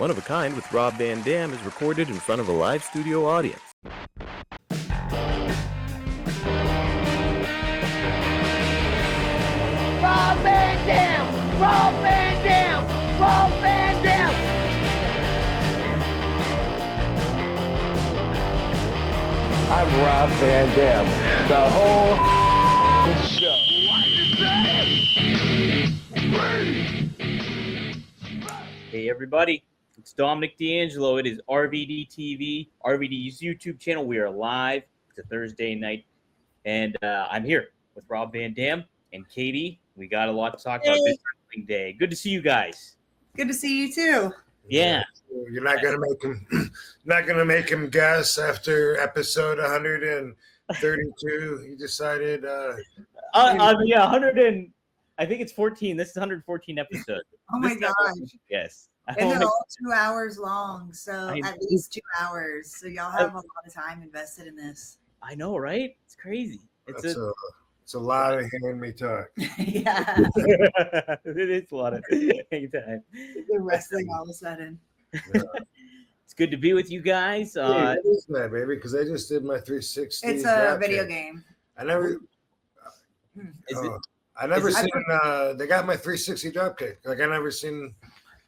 One of a Kind with Rob Van Dam is recorded in front of a live studio audience. Rob Van Dam! Rob Van Dam! Rob Van Dam! I'm Rob Van Dam. The whole show. Hey everybody, it's Dominic D'Angelo. It is RVD TV, RVD's YouTube channel. We are live. It's a Thursday night, and I'm here with Rob Van Dam and Katie. We got a lot to talk about this wrestling day. Good to see you guys. Good to see you too. Yeah. You're not gonna make him guess after episode 132. He decided. Yeah, 100 and I think it's 14. This is 114 episode. Oh my gosh. Yes. And they're all 2 hours long, so at least 2 hours. So y'all have a lot of time invested in this. I know, right? It's crazy. It's a lot of hearing me talk. Yeah. It is a lot of time. The wrestling all of a sudden. Yeah. It's good to be with you guys. What is that, baby? Because I just did my 360. It's a video game. I never. I never seen. They got my 360 dropkick. Like I never seen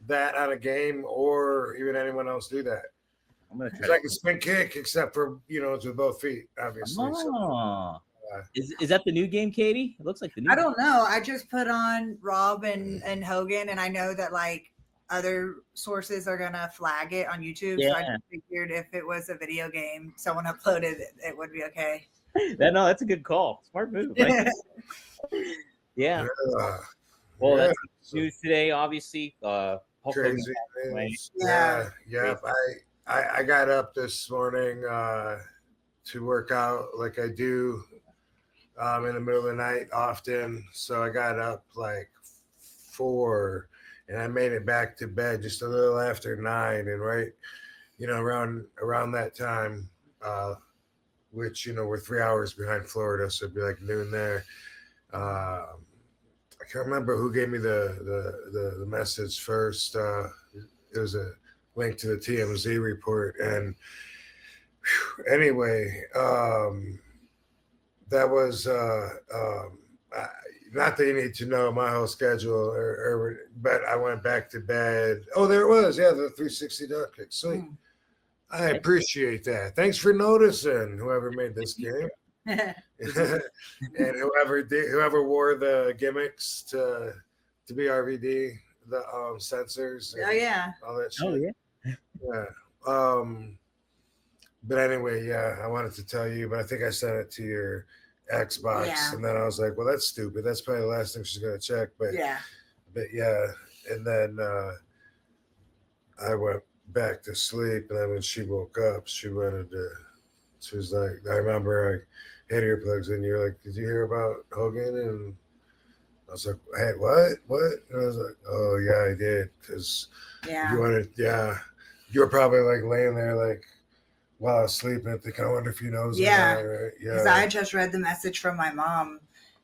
that on a game or even anyone else do that. I'm gonna try. I can spin kick, except for it's with both feet, obviously. Oh. Is that the new game, Katie? It looks like the new. I don't know. I just put on Rob and Hogan, and I know that like other sources are gonna flag it on YouTube. Yeah. So I just figured if it was a video game, someone uploaded it, it would be okay. That's a good call. Smart move. Right? Yeah. Well, that's news today, obviously. Crazy things. Yeah. I got up this morning to work out like I do in the middle of the night often. So I got up like 4 and I made it back to bed just a little after 9. And around that time, which, we're 3 hours behind Florida. So it'd be like noon there. I can't remember who gave me the message first. It was a link to the TMZ report. And anyway, that was not that you need to know my whole schedule, but I went back to bed. Oh, there it was. Yeah, the 360 duck kick. Sweet. I appreciate that. Thanks for noticing, whoever made this game. And whoever wore the gimmicks to be RVD, the sensors. Oh yeah. All that shit. Oh yeah. Yeah. But anyway, I wanted to tell you, but I think I sent it to your Xbox, and then I was like, well, that's stupid. That's probably the last thing she's gonna check. But yeah. And then I went back to sleep, and then when she woke up, she was like, I remember I had earplugs in. You're like, did you hear about Hogan? And I was like, hey, what? And I was like, oh yeah, I did, because you were probably like laying there like while I was sleeping, thinking, I wonder if he knows. Yeah, right? Because I just read the message from my mom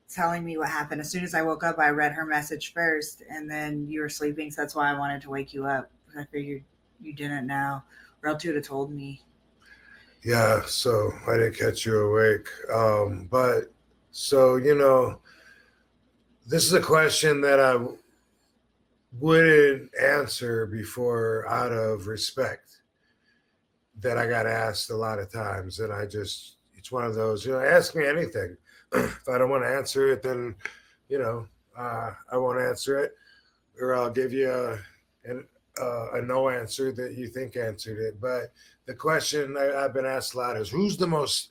telling me what happened. As soon as I woke up, I read her message first, and then you were sleeping, so that's why I wanted to wake you up. I figured you didn't know, or else you would have told me. Yeah, so I didn't catch you awake. But so, this is a question that I wouldn't answer before out of respect, that I got asked a lot of times. And it's one of those, ask me anything. If I don't want to answer it, then, I won't answer it, or I'll give you a no answer that you think answered it. But the question I've been asked a lot is, who's the most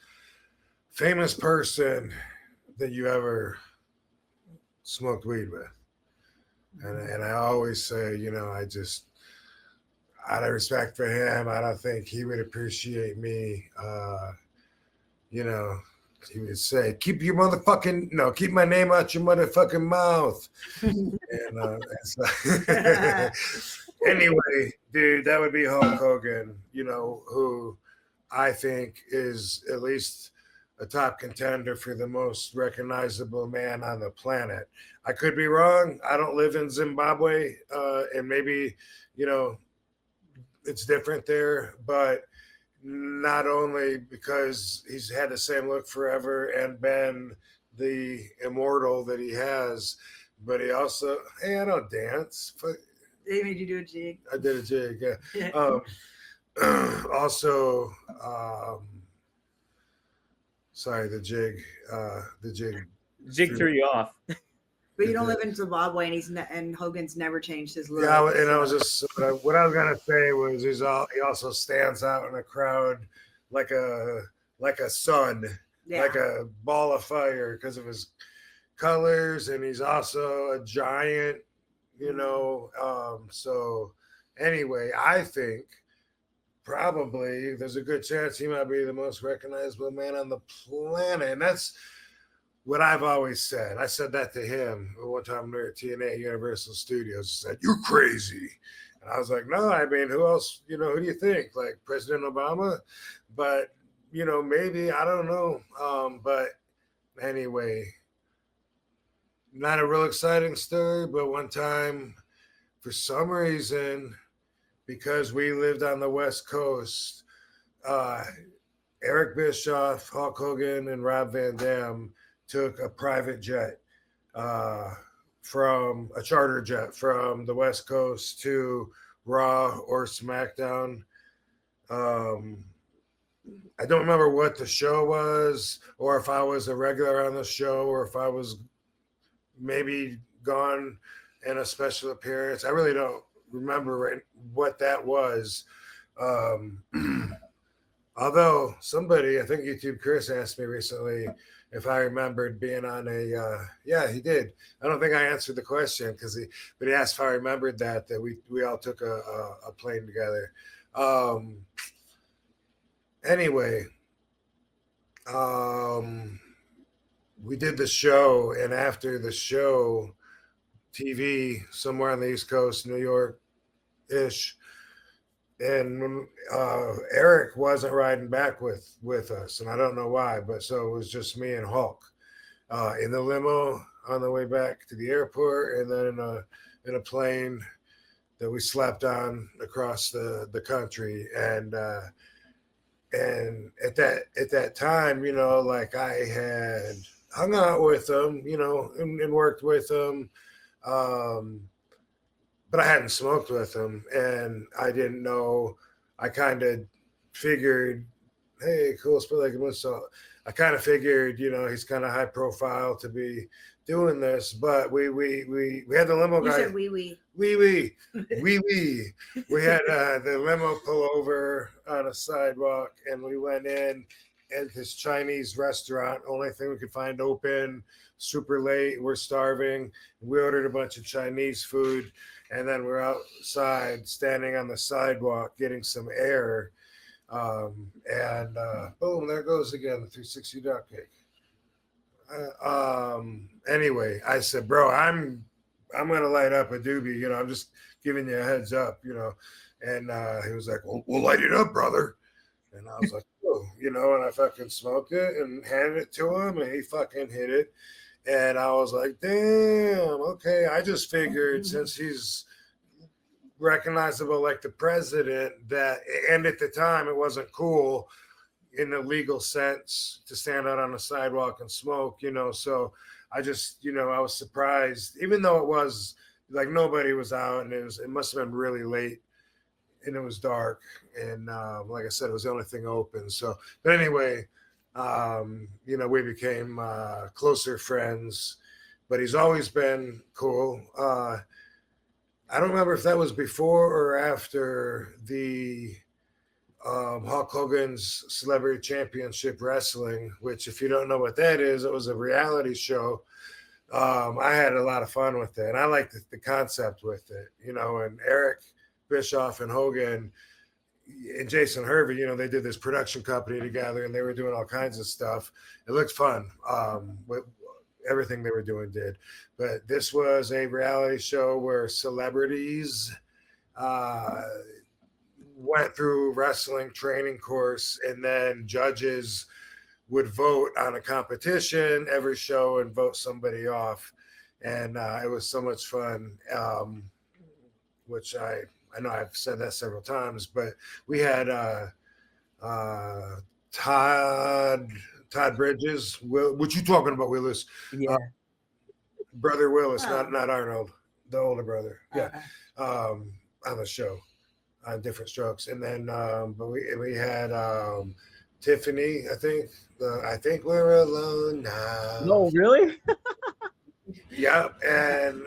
famous person that you ever smoked weed with? And I always say, out of respect for him, I don't think he would appreciate me. He would say, keep my name out your motherfucking mouth. Anyway, dude, that would be Hulk Hogan, who I think is at least a top contender for the most recognizable man on the planet. I could be wrong. I don't live in Zimbabwe, and maybe, it's different there, but not only because he's had the same look forever and been the immortal that he has, but he also, hey, I don't dance. They made you do a jig. I did a jig, yeah. Also, sorry, the jig threw you off. But you don't live in Zimbabwe, and Hogan's never changed his look. Yeah, and I was just what I was gonna say was he also stands out in a crowd like a sun, like a ball of fire because of his colors, and he's also a giant, you know. So anyway, I think probably there's a good chance he might be the most recognizable man on the planet, and that's what I've always said. I said that to him one time we were at TNA Universal Studios. He said, "You're crazy." And I was like, "No, I mean, who else, you know, who do you think? Like President Obama?" But, you know, maybe, I don't know. But anyway, not a real exciting story, but one time, for some reason, because we lived on the West Coast, Eric Bischoff, Hulk Hogan, and Rob Van Dam took a private jet from a charter jet from the West Coast to Raw or SmackDown. I don't remember what the show was, or if I was a regular on the show, or if I was maybe gone in a special appearance. I really don't remember what that was. Although somebody, I think YouTube Chris asked me recently if I remembered being on a, yeah, he did. I don't think I answered the question but he asked if I remembered that we all took a plane together. Anyway, we did the show, and after the show, TV somewhere on the East Coast, New York-ish, and Eric wasn't riding back with us, and I don't know why, but so it was just me and Hulk in the limo on the way back to the airport, and then in a plane that we slept on across the country, and at that time, you know, like I had hung out with him, you know, and worked with him. But I hadn't smoked with him, and I didn't know. I kind of figured, hey, cool, spit like a moose. So I kind of figured, you know, he's kind of high profile to be doing this. But we had the limo guy. You said wee. We had the limo pull over on a sidewalk, and we went in at this Chinese restaurant, only thing we could find open, super late, we're starving. We ordered a bunch of Chinese food, and then we're outside standing on the sidewalk getting some air, and boom, there goes again the 360 duck cake. Anyway, I said, bro, I'm gonna light up a doobie, you know, I'm just giving you a heads up, you know. And he was like, well, we'll light it up, brother. And I was like, oh, you know, and I fucking smoked it and handed it to him, and he fucking hit it. And I was like, damn, okay. I just figured since he's recognizable like the president, that, and at the time it wasn't cool in the legal sense to stand out on the sidewalk and smoke, you know. So I just, you know, I was surprised, even though it was like nobody was out, and it must have been really late, and it was dark, and like I said, it was the only thing open. So, but anyway, you know, we became closer friends, but he's always been cool. I don't remember if that was before or after the Hulk Hogan's Celebrity Championship Wrestling, which, if you don't know what that is, it was a reality show. I had a lot of fun with it, and I liked the concept with it, you know. And Eric Bischoff and Hogan and Jason Hervey, you know, they did this production company together, and they were doing all kinds of stuff. It looked fun. With everything they were doing did. But this was a reality show where celebrities went through wrestling training course, and then judges would vote on a competition every show and vote somebody off. And it was so much fun, which I I know I've said that several times, but we had Todd Bridges. What you talking about, Willis? Yeah. Brother Willis, not Arnold, the older brother. Yeah, Okay. on the show, on Different Strokes, and then but we had Tiffany. I think we're alone now. No, really? Yep, and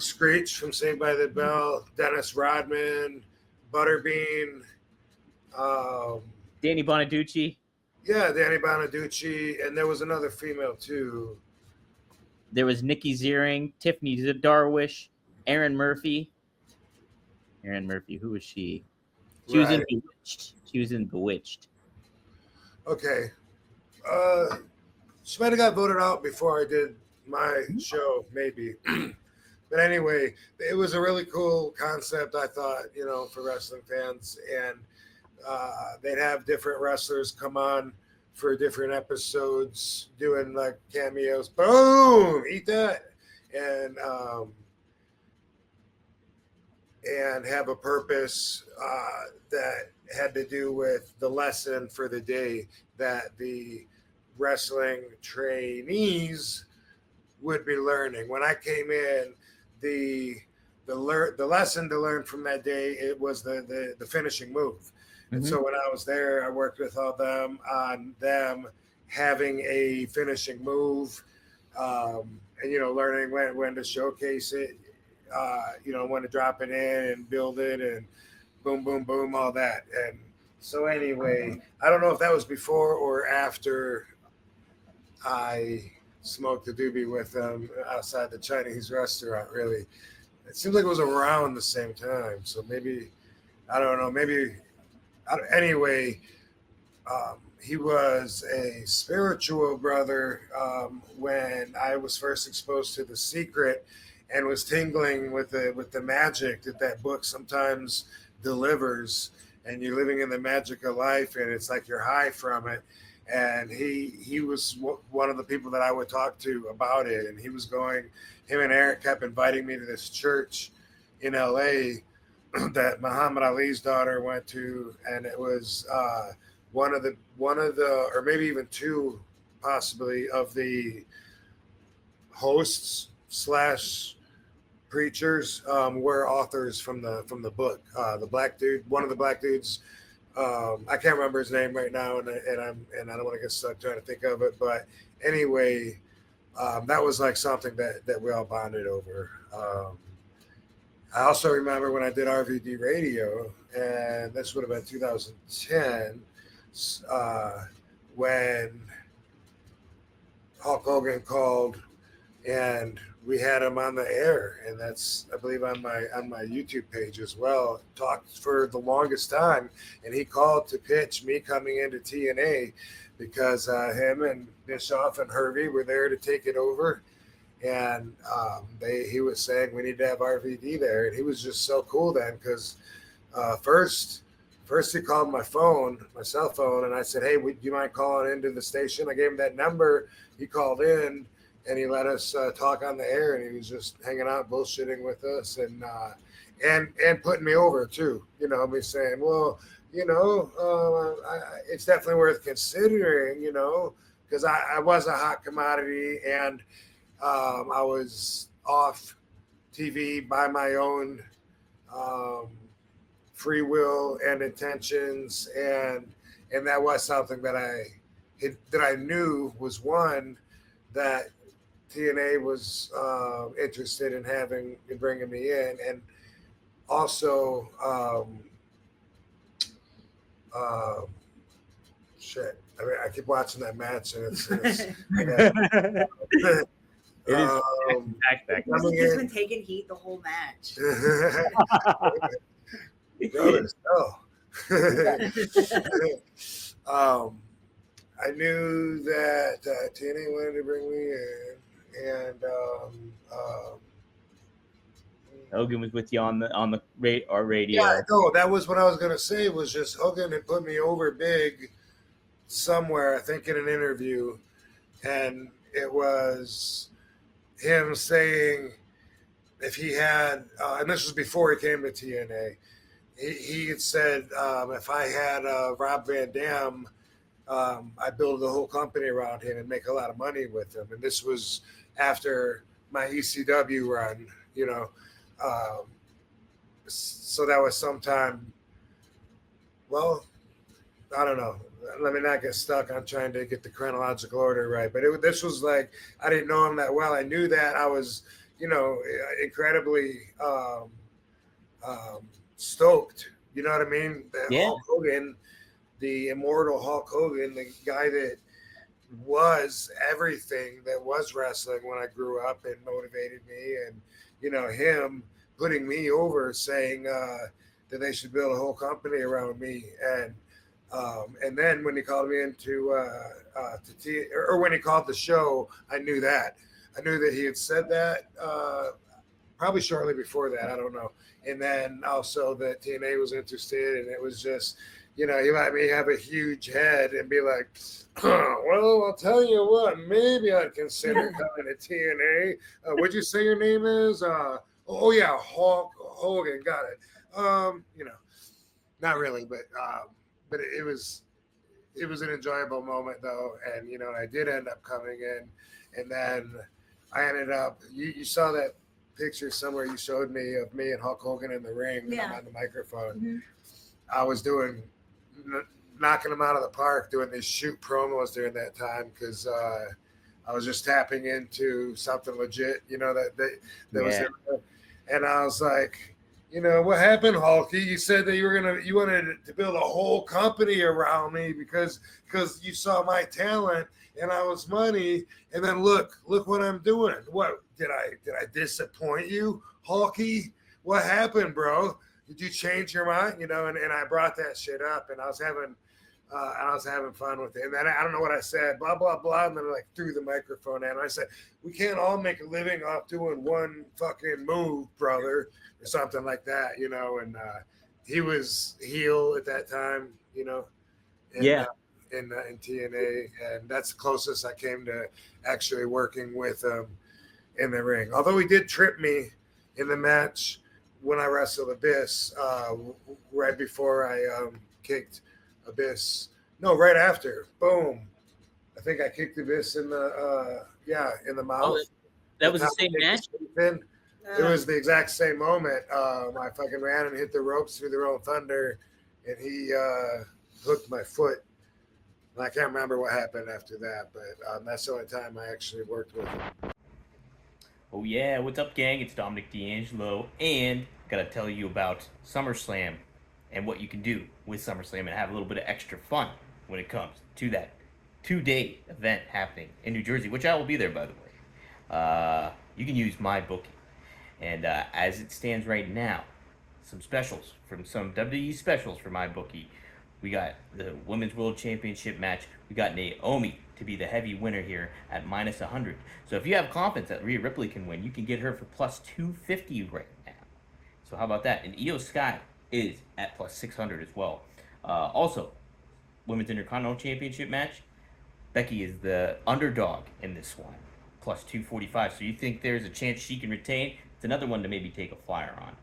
Screech from Saved by the Bell, Dennis Rodman, Butterbean, Danny Bonaducci. yeah, Danny Bonaducci, and there was another female too. There was Nikki Ziering, Tiffany Darwish, Erin Murphy. Erin Murphy, who was she? She was in Bewitched. She was in Bewitched. Okay. She might have got voted out before I did my show, maybe. But anyway, it was a really cool concept, I thought, for wrestling fans. And they'd have different wrestlers come on for different episodes, doing like cameos. Boom! Eat that! And have a purpose that had to do with the lesson for the day that the wrestling trainees would be learning. When I came in, the lesson to learn from that day, it was the finishing move. And so when I was there, I worked with all them on them having a finishing move, and learning when to showcase it, when to drop it in and build it, and boom, boom, boom, all that. And so anyway, I don't know if that was before or after I smoked a doobie with them outside the Chinese restaurant. Really, it seems like it was around the same time. So maybe, I don't know. Anyway, he was a spiritual brother when I was first exposed to The Secret, and was tingling with the magic that book sometimes delivers, and you're living in the magic of life, and it's like you're high from it. And he was one of the people that I would talk to about it, and him and Eric kept inviting me to this church in LA that Muhammad Ali's daughter went to, and it was one of the, or maybe even two, possibly, of the hosts / preachers were authors from the book. The black dude, one of the black dudes, I can't remember his name right now, and I don't want to get stuck trying to think of it. But anyway, that was like something that we all bonded over. I also remember when I did RVD radio, and this would have been 2010, when Hulk Hogan called, and we had him on the air, and that's, I believe, on my YouTube page as well. Talked for the longest time, and he called to pitch me coming into TNA because him and Bischoff and Hervey were there to take it over, and he was saying we need to have RVD there, and he was just so cool then because first he called my cell phone, and I said, hey, do you mind calling into the station? I gave him that number. He called in, and he let us talk on the air, and he was just hanging out, bullshitting with us, and putting me over too. Me saying, well, it's definitely worth considering, because I was a hot commodity, and I was off TV by my own free will and intentions, and that was something that I knew was one that TNA was interested in bringing me in, and also shit. I mean, I keep watching that match, and it's He's been taking heat the whole match. Brother, I knew that TNA wanted to bring me in, and Hogan was with you on our radio. Yeah, no, that was what I was gonna say. Was just Hogan had put me over big somewhere, I think in an interview, and it was him saying if he had, and this was before he came to TNA, he had said if I had Rob Van Dam, I'd build the whole company around him and make a lot of money with him. And this was after my ECW run, you know. So that was sometime, well, I don't know. Let me not get stuck on trying to get the chronological order right. But this was like, I didn't know him that well. I knew that I was, you know, incredibly stoked. You know what I mean? That Hulk Hogan, the immortal Hulk Hogan, the guy that was everything that was wrestling when I grew up and motivated me. And, you know, him putting me over, saying that they should build a whole company around me. And then when he called me into or when he called the show, I knew that. I knew that he had said that probably shortly before that. I don't know. And then also that TNA was interested, and it was just, you know, he let me have a huge head and be like, well, I'll tell you what, maybe I'd consider coming to TNA. What'd you say your name is? Oh yeah, Hulk Hogan. Got it. You know, not really, but it was an enjoyable moment though, and you know, I did end up coming in, and then I ended up. You saw that picture somewhere you showed me of me and Hulk Hogan in the ring. Yeah. I'm on the microphone. Mm-hmm. I was knocking them out of the park, doing these shoot promos during that time because I was just tapping into something legit, you know, that was there. And I was like, you know, what happened, Hulky? You said that you wanted to build a whole company around me because you saw my talent and I was money. And then look what I'm doing. What did I disappoint you, Hulky? What happened, bro? Did you change your mind? You know, and I brought that shit up, and I was having fun with it. And then I don't know what I said, blah, blah, blah. And then I like threw the microphone at him. I said, we can't all make a living off doing one fucking move, brother, or something like that, you know. And he was heel at that time, you know. In TNA. And that's the closest I came to actually working with him in the ring. Although he did trip me in the match when I wrestled Abyss, right before I kicked Abyss. No, right after. Boom. I think I kicked Abyss in the mouth. Oh, that was the same match? It was the exact same moment. I fucking ran and hit the ropes through their own thunder, and he hooked my foot. And I can't remember what happened after that, but that's the only time I actually worked with him. Oh yeah, what's up, gang? It's Dominic D'Angelo, and gotta tell you about SummerSlam and what you can do with SummerSlam and have a little bit of extra fun when it comes to that 2-day event happening in New Jersey, which I will be there, by the way. You can use my booking, and as it stands right now, some specials from some WWE specials for my bookie. We got the Women's World Championship match. We got Naomi to be the heavy winner here at minus 100. So if you have confidence that Rhea Ripley can win, you can get her for plus 250 right now. So how about that? And Io Sky is at plus 600 as well. Also, Women's Intercontinental Championship match. Becky is the underdog in this one, plus 245. So you think there's a chance she can retain? It's another one to maybe take a flyer on.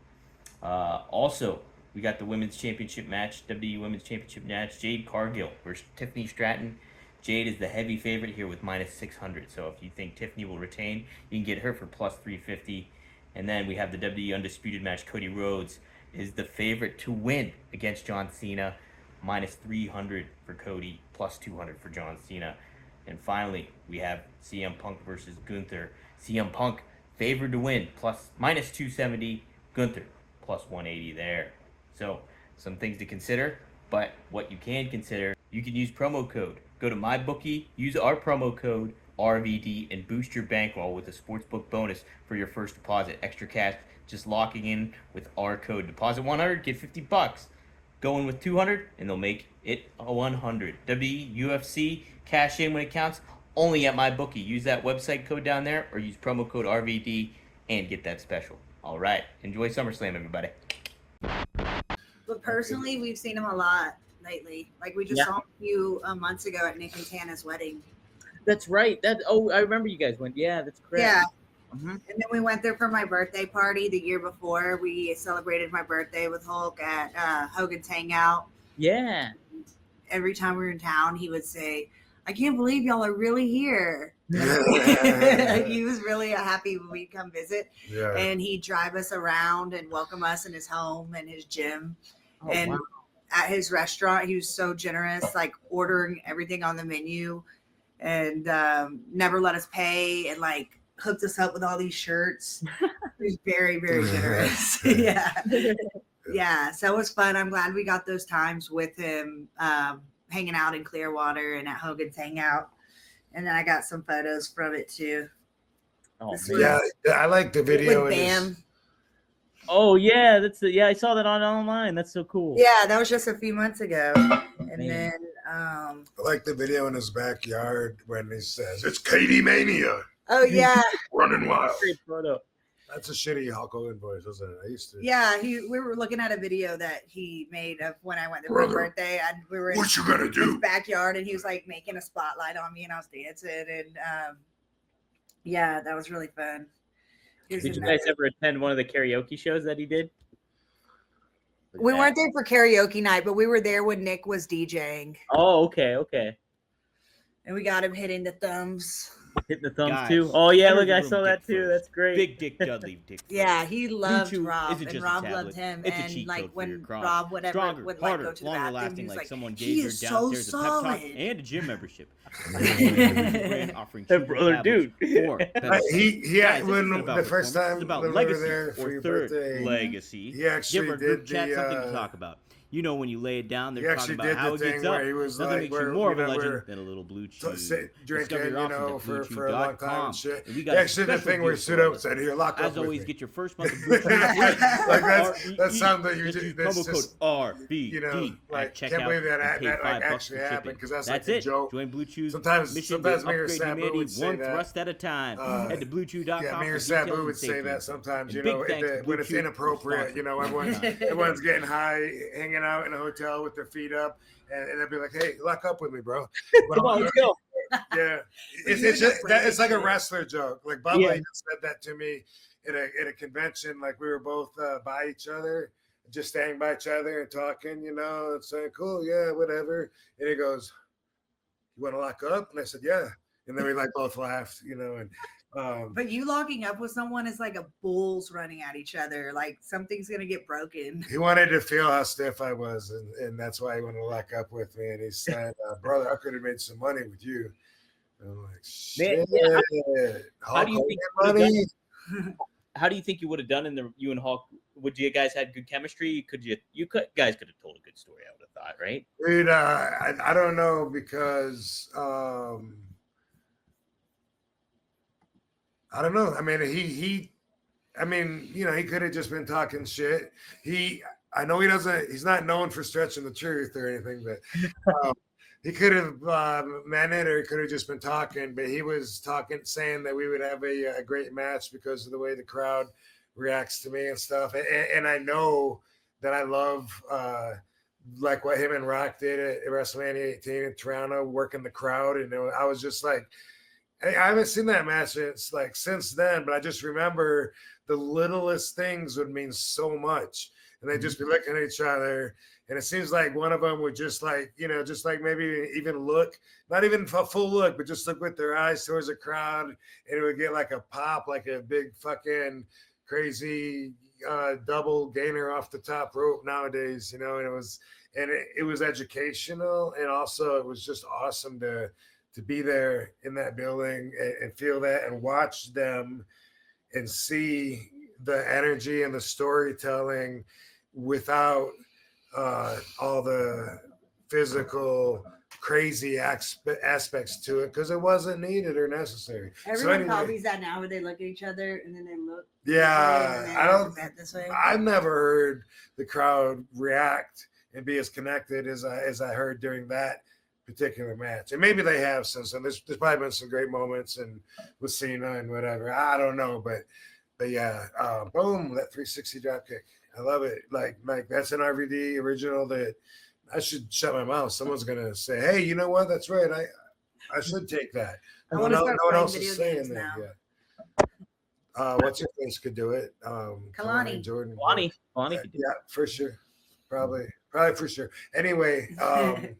Also, we got the Women's Championship match, WWE Women's Championship match, Jade Cargill versus Tiffany Stratton. Jade is the heavy favorite here with minus 600. So if you think Tiffany will retain, you can get her for plus 350. And then we have the WWE Undisputed match. Cody Rhodes is the favorite to win against John Cena, minus 300 for Cody, plus 200 for John Cena. And finally, we have CM Punk versus Gunther. CM Punk favored to win, minus 270. Gunther, plus 180 there. So, some things to consider, but what you can consider, you can use promo code. Go to MyBookie, use our promo code, RVD, and boost your bankroll with a sportsbook bonus for your first deposit. Extra cash, just locking in with our code. Deposit 100, get $50. Go in with 200, and they'll make it a 100. UFC, cash in when it counts, only at MyBookie. Use that website code down there, or use promo code RVD, and get that special. All right, enjoy SummerSlam, everybody. But personally, we've seen him a lot lately. Like we just saw him a few months ago at Nick and Tana's wedding. That's right. I remember you guys went. Yeah, that's correct. Yeah, Mm-hmm. And then we went there for my birthday party the year before. We celebrated my birthday with Hulk at Hogan's Hangout. Yeah. Every time we were in town, he would say, "I can't believe y'all are really here." He was really happy when we'd come visit. Yeah. And he'd drive us around and welcome us in his home and his gym. Oh, and wow. At his restaurant, he was so generous, like ordering everything on the menu and never let us pay and like hooked us up with all these shirts. He was very, very generous. Yeah. Yeah. So it was fun. I'm glad we got those times with him hanging out in Clearwater and at Hogan's Hangout. And then I got some photos from it too. Oh, yeah. I like the video. With Bam. Oh yeah, I saw that online. That's so cool. Yeah, that was just a few months ago. And then I like the video in his backyard when he says it's Katie Mania. Oh yeah. Running wild. Great photo. That's a shitty Hulk Hogan voice, wasn't it? I used to. Yeah, we were looking at a video that he made of when I went there for my birthday, and we were in what you gonna do? His backyard, and he was like making a spotlight on me, and I was dancing, and yeah, that was really fun. Did you guys ever attend one of the karaoke shows that he did? We weren't there for karaoke night, but we were there when Nick was DJing. Oh, okay. And we got him hitting the thumbs. Hitting the thumbs too. Oh yeah, look, I saw that too. That's great. Big Dick Dudley. Dick. Yeah, he loved Rob, and Rob loved him. And like when Rob would Stronger, would harder, like go to the longer bathroom, lasting, he was like someone he gave her is downstairs so a pep talk solid. and a gym membership. Offering that brother, dude. He when the first time about when legacy we were there for or your third birthday, legacy. He actually give our did group chat something to talk about. You know, when you lay it down, they're talking about how it gets up. He was nothing like, makes you more of a legend than a little blue chew. Drinking, you know, for a long time and shit. And we got actually the thing where he stood up and said, "Here, lock up." As always, me. Get your first month of blue chew. Like that's something that you just promo code RVD. You know, like can't believe that actually happened because that's like a joke. Join Blue Chew's sometimes Mayor Sabu would say one that. thrust at a time. Head to BlueChew.com. Yeah, Mayor Sabu would say that sometimes. You know, when it's inappropriate. You know, everyone's getting high, hanging out in a hotel with their feet up, and they'll be like, "Hey, lock up with me, bro." Come on, let's go. Yeah, it's like a wrestler joke. Like Bubba just said that to me at a convention. Like we were both by each other, just standing by each other and talking, you know, and saying, "Cool, yeah, whatever." And he goes, "You want to lock up?" And I said, "Yeah." And then we like both laughed, you know, and. But you locking up with someone is like a bulls running at each other. Like something's gonna get broken. He wanted to feel how stiff I was, and that's why he wanted to lock up with me. And he said, "Brother, I could have made some money with you." And I'm like, "Shit, how do you think money?" How do you think you would have done in you and Hulk? Would you guys had good chemistry? You guys could have told a good story? I would have thought, right? Dude, I don't know because. I don't know. I mean, you know, he could have just been talking shit. I know he's not known for stretching the truth or anything, but he could have meant it, or he could have just been talking, but he was saying that we would have a great match because of the way the crowd reacts to me and stuff. And I know that I love, like what him and Rock did at WrestleMania 18 in Toronto, working the crowd. And I was just like, I haven't seen that match since then, but I just remember the littlest things would mean so much. And they'd just be looking at each other. And it seems like one of them would just maybe even look, not even a full look, but just look with their eyes towards the crowd. And it would get like a pop, like a big fucking crazy double gainer off the top rope nowadays, you know. And it was educational. And also it was just awesome to be there in that building and feel that and watch them and see the energy and the storytelling without all the physical crazy aspects to it, because it wasn't needed or necessary. Everyone copies that now where they look at each other and then they look. Yeah, I've never heard the crowd react and be as connected as I heard during that particular match. And maybe they have since then. There's probably been some great moments and with Cena and whatever. I don't know, but yeah, boom, that 360 drop kick. I love it. Like that's an RVD original that I should shut my mouth. Someone's gonna say, "Hey, you know what? That's right. I should take that." No one else is saying that yet. What's your face could do it? Kalani. Jordan. Kalani could do yeah, for sure. Probably for sure. Anyway, Hulk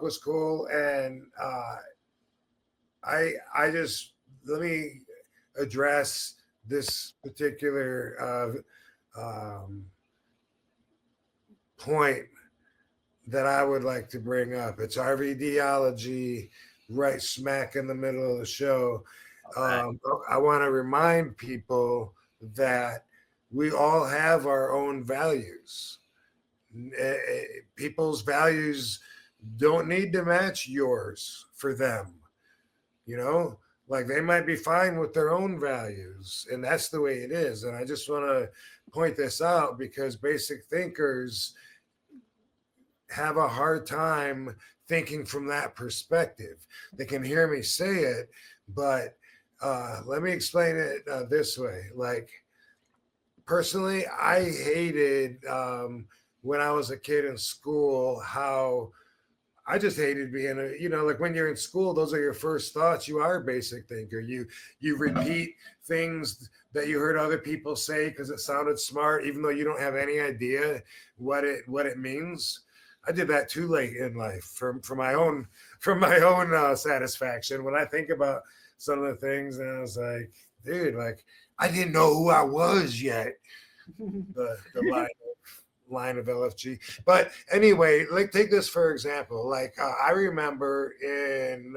was cool, and I just let me address this particular point that I would like to bring up. It's RVDology, right smack in the middle of the show. I want to remind people that we all have our own values. People's values don't need to match yours for them. Like they might be fine with their own values, and that's the way it is. And I just want to point this out because basic thinkers have a hard time thinking from that perspective. They can hear me say it, but let me explain it this way. Like, personally, I hated when I was a kid in school how I just hated being like when you're in school, those are your first thoughts. You are a basic thinker. You repeat things that you heard other people say because it sounded smart, even though you don't have any idea what it means. I did that too late in life for my own satisfaction. When I think about some of the things, and I was like, dude, like I didn't know who I was yet. The line of LFG. But anyway, like take this for example. Like I remember in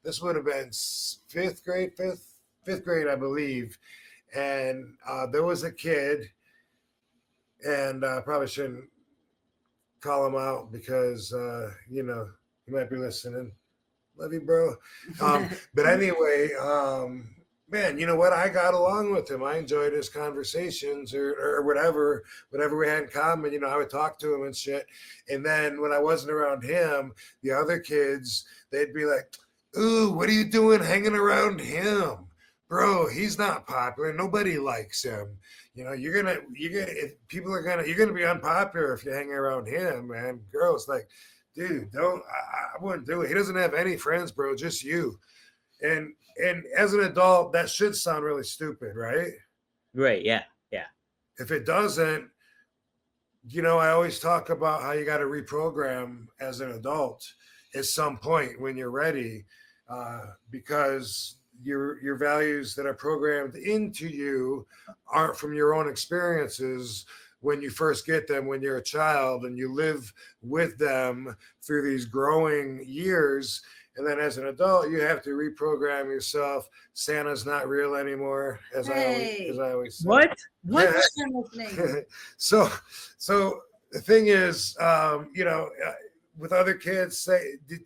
this would have been fifth grade, I believe, and there was a kid, and I probably shouldn't call him out because he might be listening. Love you, bro. But anyway, man, you know what? I got along with him. I enjoyed his conversations or whatever we had in common. I would talk to him and shit. And then when I wasn't around him, the other kids, they'd be like, ooh, what are you doing hanging around him? Bro, he's not popular. Nobody likes him. You're gonna be unpopular if you're hanging around him, man. Girls like, dude, I wouldn't do it. He doesn't have any friends, bro, just you. And as an adult, that should sound really stupid, right? Right, yeah. If it doesn't, I always talk about how you got to reprogram as an adult at some point when you're ready, because your values that are programmed into you aren't from your own experiences when you first get them when you're a child, and you live with them through these growing years. And then as an adult, you have to reprogram yourself. Santa's not real anymore, as I always say. What? So the thing is, with other kids,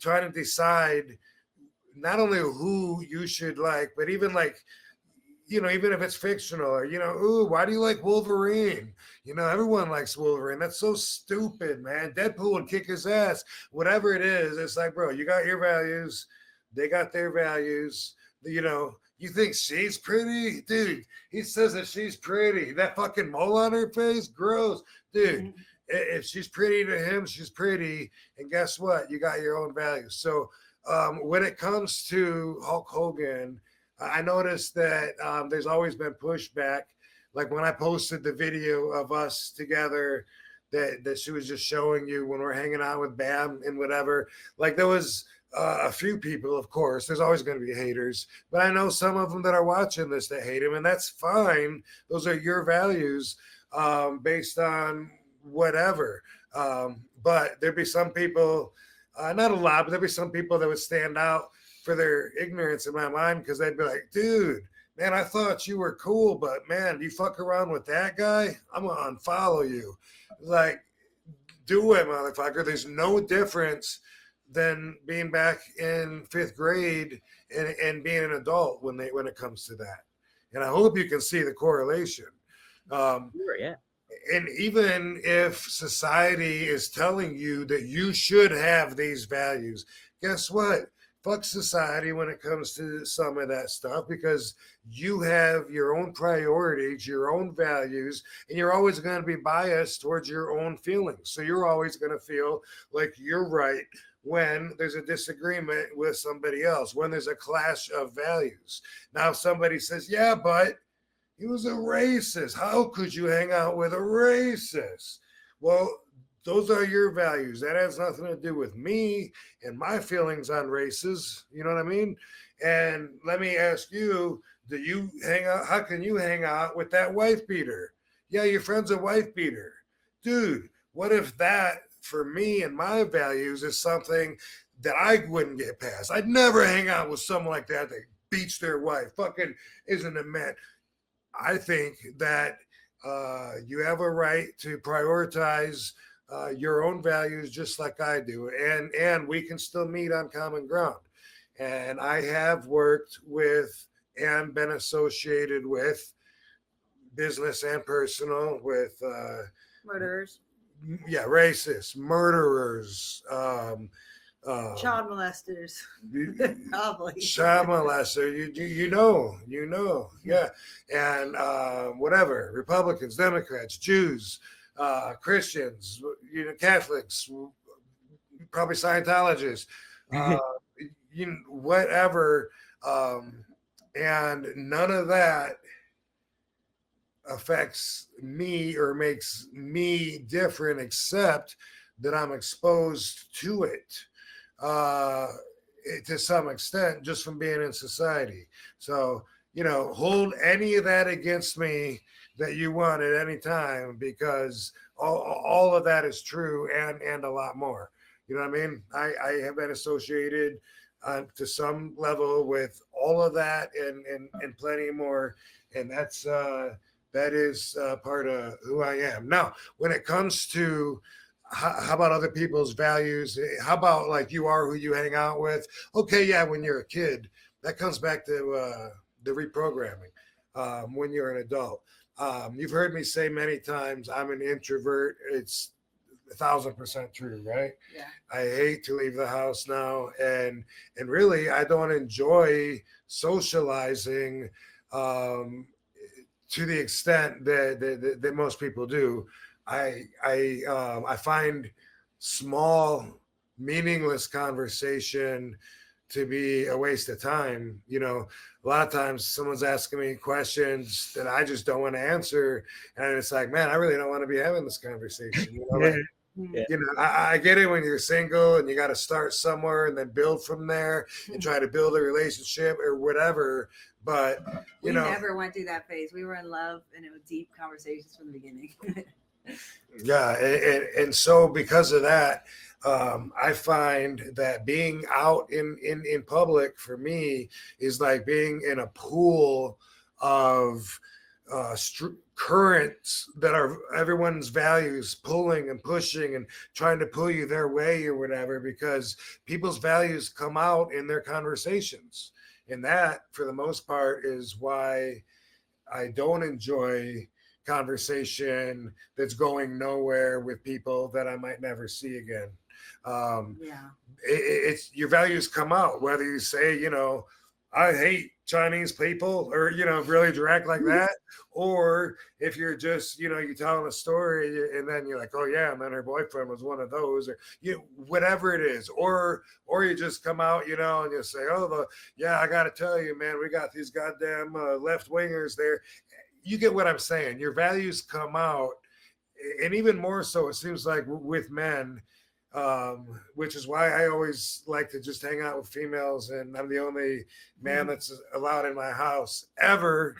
trying to decide not only who you should like, but even like, even if it's fictional, or, ooh, why do you like Wolverine? Everyone likes Wolverine. That's so stupid, man. Deadpool would kick his ass. Whatever it is, it's like, bro, you got your values. They got their values. You think she's pretty? Dude, he says that she's pretty. That fucking mole on her face? Gross. Dude, if she's pretty to him, she's pretty. And guess what? You got your own values. So when it comes to Hulk Hogan, I noticed that there's always been pushback. Like when I posted the video of us together that she was just showing you when we're hanging out with Bam and whatever, like there was a few people, of course, there's always going to be haters, but I know some of them that are watching this that hate him, and that's fine. Those are your values based on whatever. But there'd be some people, not a lot, but there'd be some people that would stand out for their ignorance in my mind, because they'd be like, dude, man, I thought you were cool, but man, you fuck around with that guy, I'm gonna unfollow you. Like, do it, motherfucker. There's no difference than being back in fifth grade and being an adult when it comes to that. And I hope you can see the correlation. Sure, yeah. And even if society is telling you that you should have these values, guess what? Fuck society when it comes to some of that stuff, because you have your own priorities, your own values, and you're always going to be biased towards your own feelings. So you're always going to feel like you're right when there's a disagreement with somebody else, when there's a clash of values. Now, if somebody says, yeah, but he was a racist. How could you hang out with a racist? Well, those are your values. That has nothing to do with me and my feelings on races. You know what I mean? And let me ask you, do you hang out? How can you hang out with that wife beater? Yeah, your friend's a wife beater. Dude, what if that, for me and my values, is something that I wouldn't get past? I'd never hang out with someone like that beats their wife. Fucking isn't a man. I think that you have a right to prioritize your own values just like I do. And we can still meet on common ground. And I have worked with and been associated with, business and personal, with murderers. Yeah, racists, murderers, child molesters. Probably. Child molester, you know, yeah. And whatever, Republicans, Democrats, Jews, Christians, Catholics, probably Scientologists, whatever. And none of that affects me or makes me different, except that I'm exposed to it to some extent, just from being in society. So, hold any of that against me that you want at any time, because all of that is true and a lot more. You know what I mean? I have been associated to some level with all of that and plenty more. And that is part of who I am. Now, when it comes to how about other people's values? How about like you are who you hang out with? Okay, yeah, when you're a kid, that comes back to the reprogramming. When you're an adult, you've heard me say many times, I'm an introvert. It's 1,000% true, right? Yeah. I hate to leave the house now, and really, I don't enjoy socializing to the extent that most people do. I find small, meaningless conversation to be a waste of time. A lot of times someone's asking me questions that I just don't want to answer, and it's like, man, I really don't want to be having this conversation. I get it when you're single and you got to start somewhere and then build from there and try to build a relationship or whatever. But we never went through that phase. We were in love, and it was deep conversations from the beginning. Yeah, and so because of that, I find that being out in public for me is like being in a pool of currents that are everyone's values pulling and pushing and trying to pull you their way or whatever, because people's values come out in their conversations. And that, for the most part, is why I don't enjoy conversation that's going nowhere with people that I might never see again. It's your values come out, whether you say, I hate Chinese people, or, really direct like that. Or if you're just, you're telling a story and then you're like, oh yeah, and then her boyfriend was one of those, or whatever it is. Or you just come out, and you say, I got to tell you, man, we got these goddamn left wingers there. You get what I'm saying. Your values come out. And even more so, it seems like with men, which is why I always like to just hang out with females, and I'm the only man that's allowed in my house ever,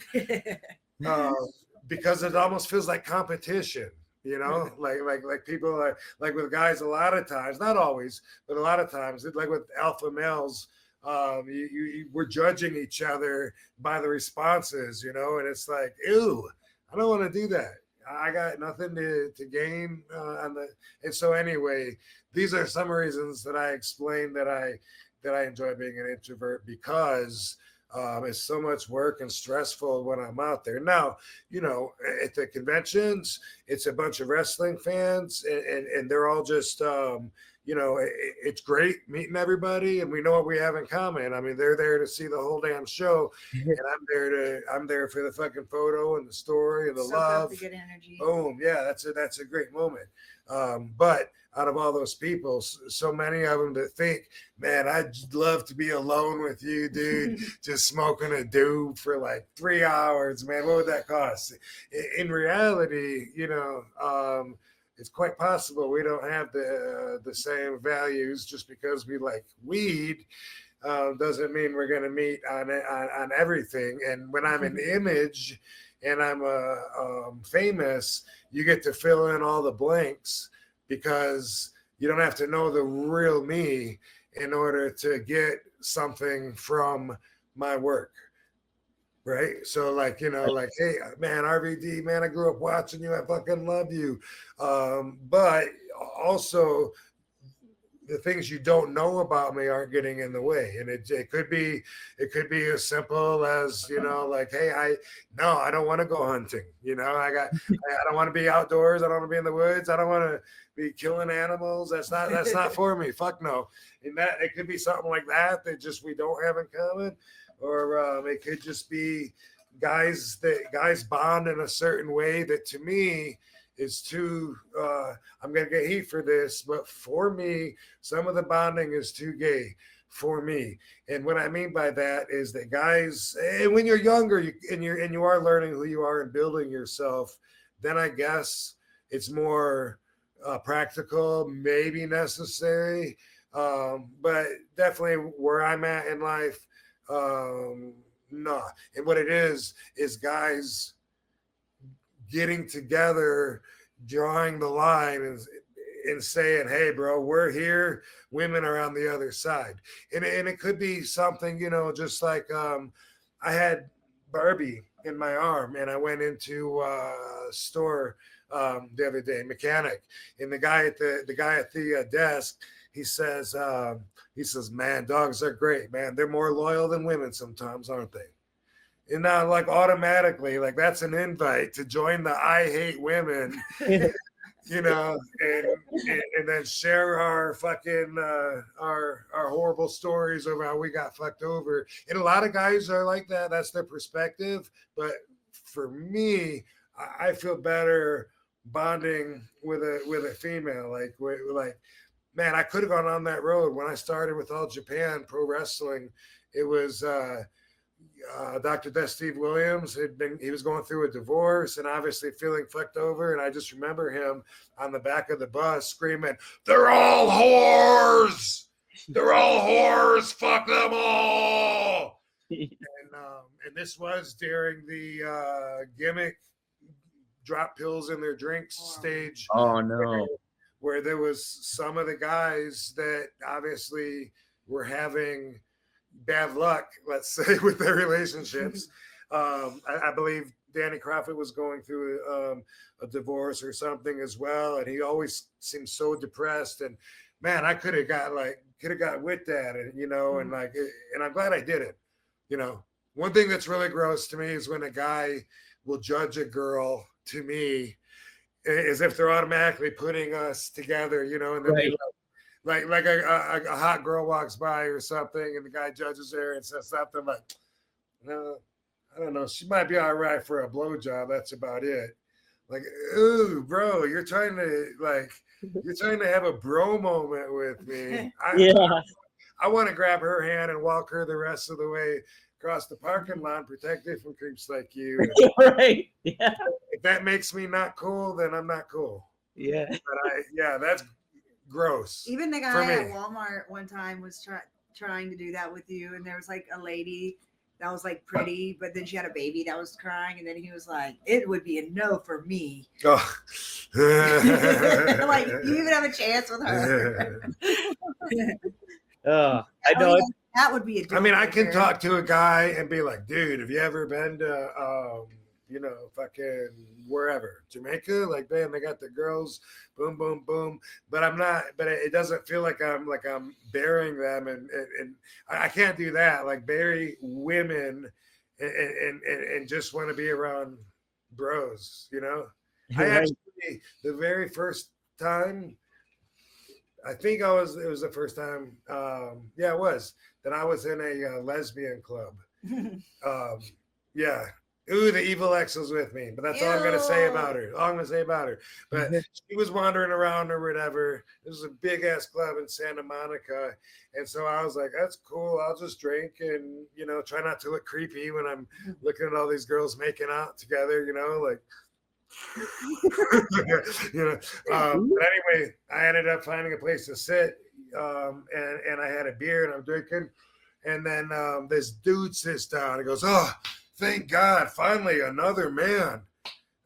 because it almost feels like competition, like people are like with guys a lot of times, not always, but a lot of times, like with alpha males, we're judging each other by the responses, and it's like, ew, I don't want to do that. I got nothing to gain and so anyway, these are some reasons that I explained that I enjoy being an introvert, because it's so much work and stressful when I'm out there. Now, at the conventions, it's a bunch of wrestling fans, and they're all just it's great meeting everybody, and we know what we have in common. I mean, they're there to see the whole damn show, and I'm there for the fucking photo and the story and the love. The good energy. Boom, yeah, that's a great moment. But out of all those people, so many of them that think, man, I'd love to be alone with you, dude, just smoking a doob for like 3 hours, man. What would that cost? In reality, it's quite possible we don't have the same values. Just because we like weed doesn't mean we're going to meet on everything. And when I'm an image and I'm famous, you get to fill in all the blanks, because you don't have to know the real me in order to get something from my work. Right. So like, hey, man, RVD, man, I grew up watching you. I fucking love you. But also the things you don't know about me aren't getting in the way. And it could be as simple as, like, hey, I don't want to go hunting. I don't want to be outdoors. I don't want to be in the woods. I don't want to be killing animals. That's not for me. Fuck no. And that it could be something like that just we don't have in common. Or it could just be guys bond in a certain way that to me is too, I'm going to get heat for this, but for me, some of the bonding is too gay for me. And what I mean by that is that guys, and when you're younger and you are learning who you are and building yourself, then I guess it's more practical, maybe necessary. But definitely where I'm at in life, no. And what it is guys getting together, drawing the line and saying, hey, bro, we're here. Women are on the other side. And it could be something, just like I had Barbie in my arm, and I went into a store the other day, mechanic, and the guy at the desk, he says, man, dogs are great, man. They're more loyal than women sometimes, aren't they? And now, like, automatically, like, that's an invite to join the I Hate Women, and then share our fucking our horrible stories of how we got fucked over. And a lot of guys are like that. That's their perspective. But for me, I feel better bonding with a female. Like, man, I could have gone on that road when I started with All Japan Pro Wrestling. It was Dr. Steve Williams. He was going through a divorce and obviously feeling fucked over. And I just remember him on the back of the bus screaming, "They're all whores! They're all whores! Fuck them all!" And this was during the gimmick drop pills in their drinks stage. Oh no. Where there was some of the guys that obviously were having bad luck, let's say, with their relationships. I believe Danny Crawford was going through a divorce or something as well, and he always seemed so depressed. And man, I could have got with that, and and I'm glad I did it. One thing that's really gross to me is when a guy will judge a girl, to me, as if they're automatically putting us together, and then right. Like a hot girl walks by or something, and the guy judges her and says something like, "No, I don't know. She might be all right for a blowjob. That's about it." Like, ooh, bro, you're trying to have a bro moment with me. I want to grab her hand and walk her the rest of the way across the parking lot, protected from creeps like you. Right. Yeah. If that makes me not cool, then I'm not cool. Yeah. But that's gross. Even the guy at Walmart one time was trying to do that with you, and there was like a lady that was like pretty, but then she had a baby that was crying, and then he was like, "It would be a no for me." Oh. Like, you even have a chance with her. I know. That would be a I can talk to a guy and be like, "Dude, have you ever been to fucking wherever, Jamaica? Like, man, they got the girls, boom, boom, boom." But I'm not. But it doesn't feel like I'm burying them, and I can't do that. Like, bury women and just want to be around bros. I actually, the very first time I think it was the first time. Yeah, it was. Then I was in a lesbian club. Yeah. Ooh, the evil ex was with me, but that's all I'm gonna say about her. But she was wandering around or whatever. This was a big ass club in Santa Monica, and so I was like, "That's cool. I'll just drink and try not to look creepy when I'm looking at all these girls making out together." Like. But anyway, I ended up finding a place to sit, and I had a beer and I'm drinking, and then this dude sits down and goes, "Oh, thank God, finally another man."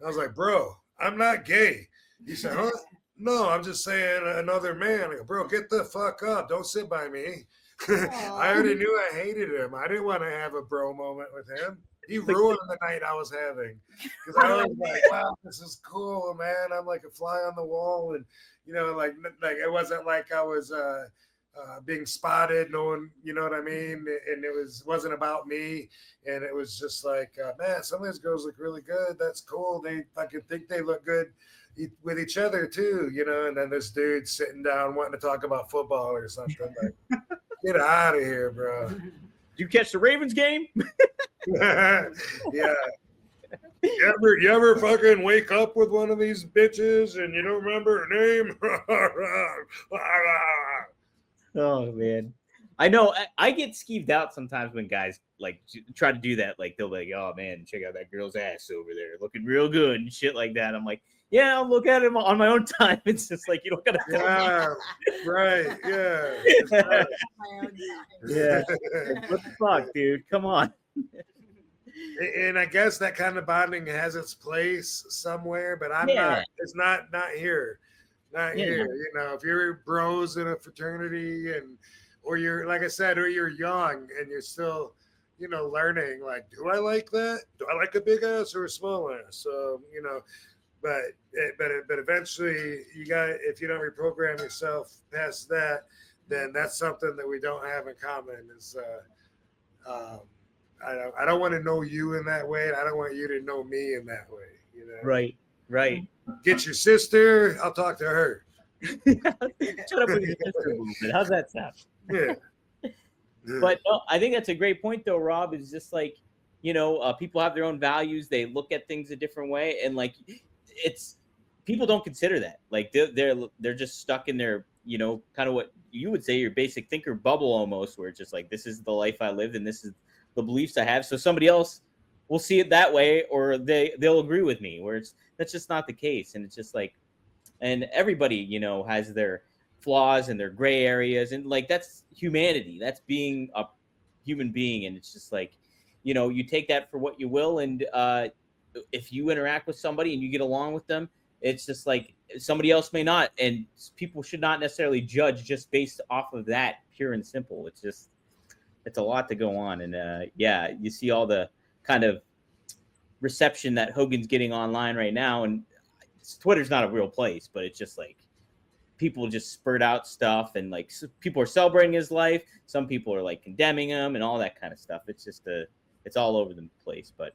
I was like, "Bro, I'm not gay." He said, "Huh? No, I'm just saying another man." I go, "Bro, get the fuck up. Don't sit by me." I already knew I hated him. I didn't want to have a bro moment with him. He ruined the night I was having, because I was like, "Wow, this is cool, man. I'm like a fly on the wall," and like it wasn't like I was being spotted. No one, you know what I mean? And it wasn't about me, and it was just like, man, some of these girls look really good. That's cool. They fucking think they look good with each other too, And then this dude sitting down wanting to talk about football or something. Like, get out of here, bro. Did you catch the Ravens game? Yeah. You ever fucking wake up with one of these bitches and you don't remember her name? Oh man, I know. I get skeeved out sometimes when guys like try to do that. Like they'll be like, "Oh man, check out that girl's ass over there, looking real good," and shit like that. I'm like, "Yeah, I'll look at him on my own time." It's just like you don't gotta. Yeah, right. Yeah. Yeah. What the fuck, dude? Come on. And I guess that kind of bonding has its place somewhere, but I'm not. It's not here. Not here. If you're bros in a fraternity or you're, like I said, or you're young and you're still, learning, like, do I like that? Do I like a big ass or a small ass? So, but eventually if you don't reprogram yourself past that, then that's something that we don't have in common is, I don't want to know you in that way. And I don't want you to know me in that way. Right. Get your sister. I'll talk to her. Shut up with your sister a little bit. How's that sound? Yeah. But no, I think that's a great point, though, Rob. Is just like, people have their own values. They look at things a different way, and like, it's people don't consider that. Like they're just stuck in their, kind of what you would say your basic thinker bubble almost, where it's just like, this is the life I lived and this is the beliefs I have. So somebody else will see it that way, or they'll agree with me. Where that's just not the case, and it's just like, and everybody has their flaws and their gray areas, and like that's humanity. That's being a human being, and it's just like, you take that for what you will, and if you interact with somebody and you get along with them, it's just like somebody else may not, and people should not necessarily judge just based off of that, pure and simple. It's a lot to go on, and you see all the kind of reception that Hogan's getting online right now, and Twitter's not a real place, but it's just like people just spurt out stuff, and like people are celebrating his life. Some people are like condemning him and all that kind of stuff. It's just it's all over the place. But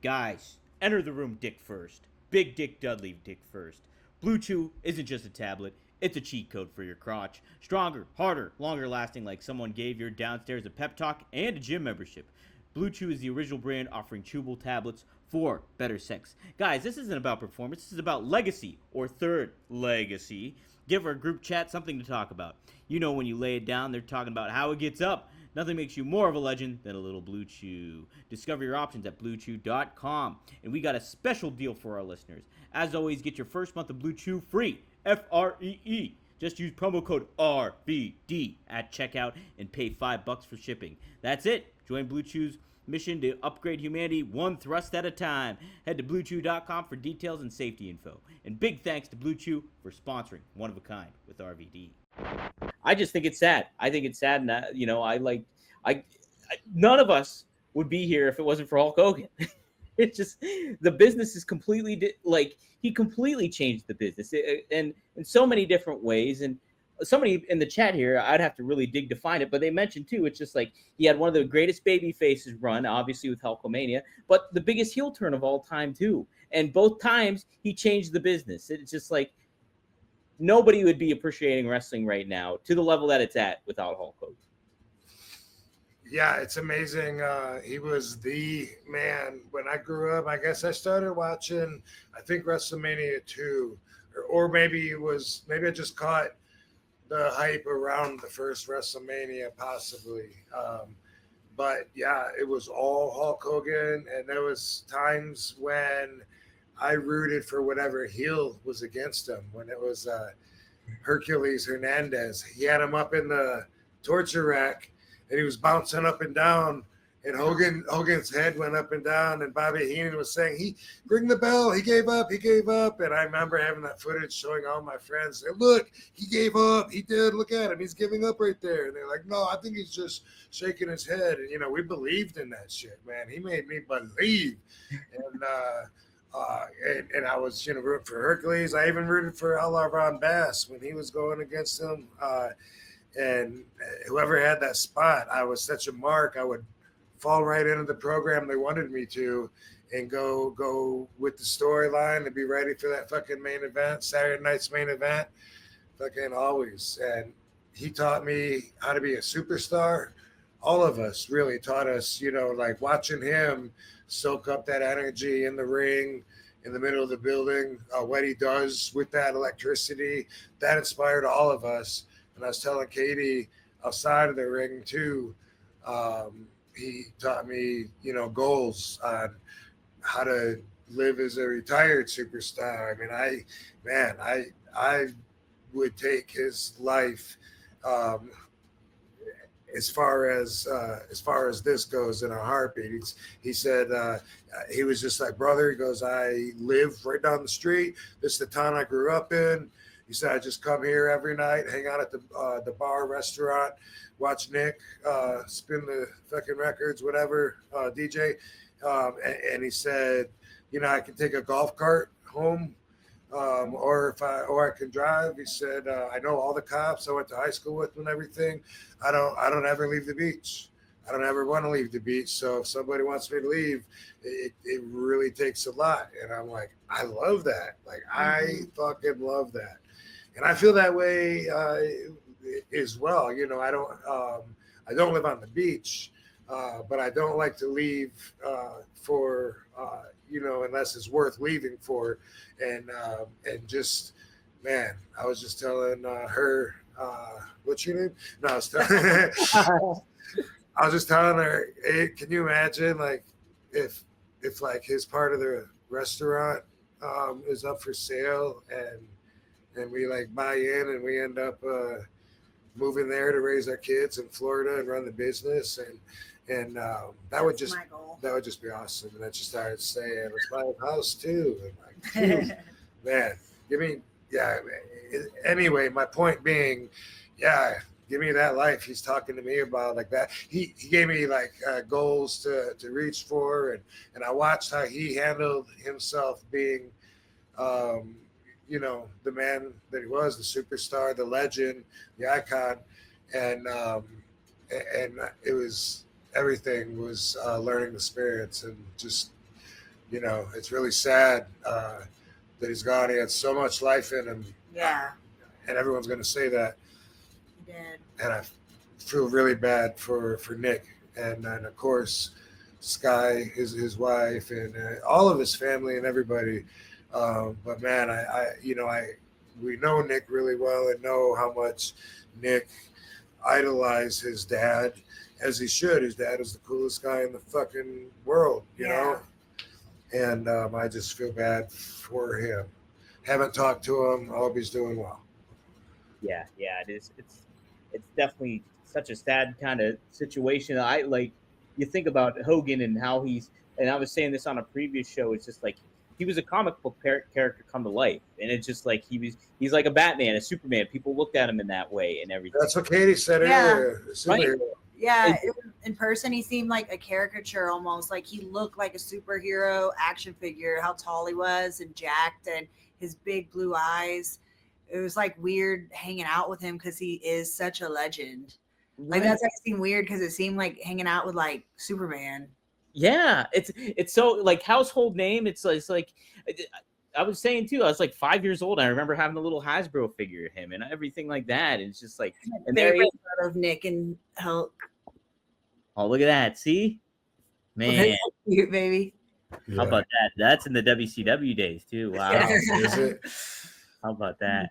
guys, enter the room dick first. Big Dick Dudley dick first. Blue Chew isn't just a tablet. It's a cheat code for your crotch. Stronger, harder, longer lasting, like someone gave your downstairs a pep talk and a gym membership. Blue Chew is the original brand offering chewable tablets for better sex. Guys, this isn't about performance. This is about legacy or third legacy. Give our group chat something to talk about. When you lay it down, they're talking about how it gets up. Nothing makes you more of a legend than a little Blue Chew. Discover your options at BlueChew.com. And we got a special deal for our listeners. As always, get your first month of Blue Chew free. Free. Just use promo code RVD at checkout and pay $5 for shipping. That's it. Join Blue Chew's mission to upgrade humanity one thrust at a time. Head to BlueChew.com for details and safety info. And big thanks to Blue Chew for sponsoring One of a Kind with RVD. I just think it's sad. I think it's sad, and none of us would be here if it wasn't for Hulk Hogan. It's just the business is completely he completely changed the business and in so many different ways. And somebody in the chat here, I'd have to really dig to find it, but they mentioned too, it's just like he had one of the greatest baby faces run, obviously with Hulkamania, but the biggest heel turn of all time too. And both times he changed the business. It's just like nobody would be appreciating wrestling right now to the level that it's at without Hulk Hogan. Yeah, it's amazing. He was the man when I grew up. I guess I started watching, I think WrestleMania 2, or maybe I just caught the hype around the first WrestleMania, possibly. But yeah, it was all Hulk Hogan, and there was times when I rooted for whatever heel was against him. When it was Hercules Hernandez, he had him up in the torture rack, and he was bouncing up and down, and Hogan's head went up and down, and Bobby Heenan was saying, "Ring the bell, he gave up," and I remember having that footage showing all my friends, "Look, he gave up, he did, look at him, he's giving up right there," and they're like, "No, I think he's just shaking his head," and we believed in that shit, man. He made me believe, and I was rooting for Hercules. I even rooted for Outlaw Ron Bass when he was going against him. And whoever had that spot, I was such a mark. I would fall right into the program they wanted me to, and go with the storyline and be ready for that fucking main event, Saturday night's main event, fucking always. And he taught me how to be a superstar. All of us really taught us, like watching him soak up that energy in the ring, in the middle of the building, what he does with that electricity, that inspired all of us. And I was telling Katie outside of the ring too, he taught me, goals on how to live as a retired superstar. I mean, I would take his life as far as this goes in a heartbeat. He said he was just like, brother, he goes, I live right down the street. This is the town I grew up in. He said, I just come here every night, hang out at the bar, restaurant, watch Nick spin the fucking records, whatever, DJ. And he said, I can take a golf cart home, or I can drive. He said, I know all the cops. I went to high school with them and everything. I don't ever leave the beach. I don't ever want to leave the beach. So if somebody wants me to leave, it really takes a lot. And I'm like, I love that. Like, I fucking love that. And I feel that way as well. I don't live on the beach, but I don't like to leave for unless it's worth leaving for. And just, man, I was just telling her, what's your name? No, I was just telling her, hey, can you imagine like if like his part of the restaurant is up for sale, and we like buy in, and we end up moving there to raise our kids in Florida and run the business, and that would just be awesome. And then she started saying, let's buy a house too. And like, man, anyway, my point being, give me that life he's talking to me about, like that. He gave me like goals to reach for, and I watched how he handled himself being the man that he was, the superstar, the legend, the icon, and it was, everything was learning the spirits, and just, it's really sad that he's gone. He had so much life in him. Yeah. And everyone's going to say that. He did. And I feel really bad for Nick, and of course Sky, his wife, and all of his family and everybody. But man, we know Nick really well, and know how much Nick idolized his dad, as he should. His dad is the coolest guy in the fucking world, you know? And I just feel bad for him. Haven't talked to him. I hope he's doing well. Yeah, it is. It's definitely such a sad kind of situation. You think about Hogan and how and I was saying this on a previous show, it's just like, he was a comic book character come to life, and it's just like he's like a Batman, a Superman. People looked at him in that way and everything. That's what Katie said earlier. Right? Yeah, in person he seemed like a caricature almost. Like he looked like a superhero action figure. How tall he was and jacked, and his big blue eyes. It was like weird hanging out with him because he is such a legend. Like that's like seemed weird because it seemed like hanging out with like Superman. Yeah, it's so like household name. It's like I was saying too, I was like 5 years old. And I remember having a little Hasbro figure of him and everything like that. And it's just like, and there he is. Of Nick and Hulk. Oh, look at that! See, man, Cute baby. How about that? That's in the WCW days too. Wow, is it? How about that?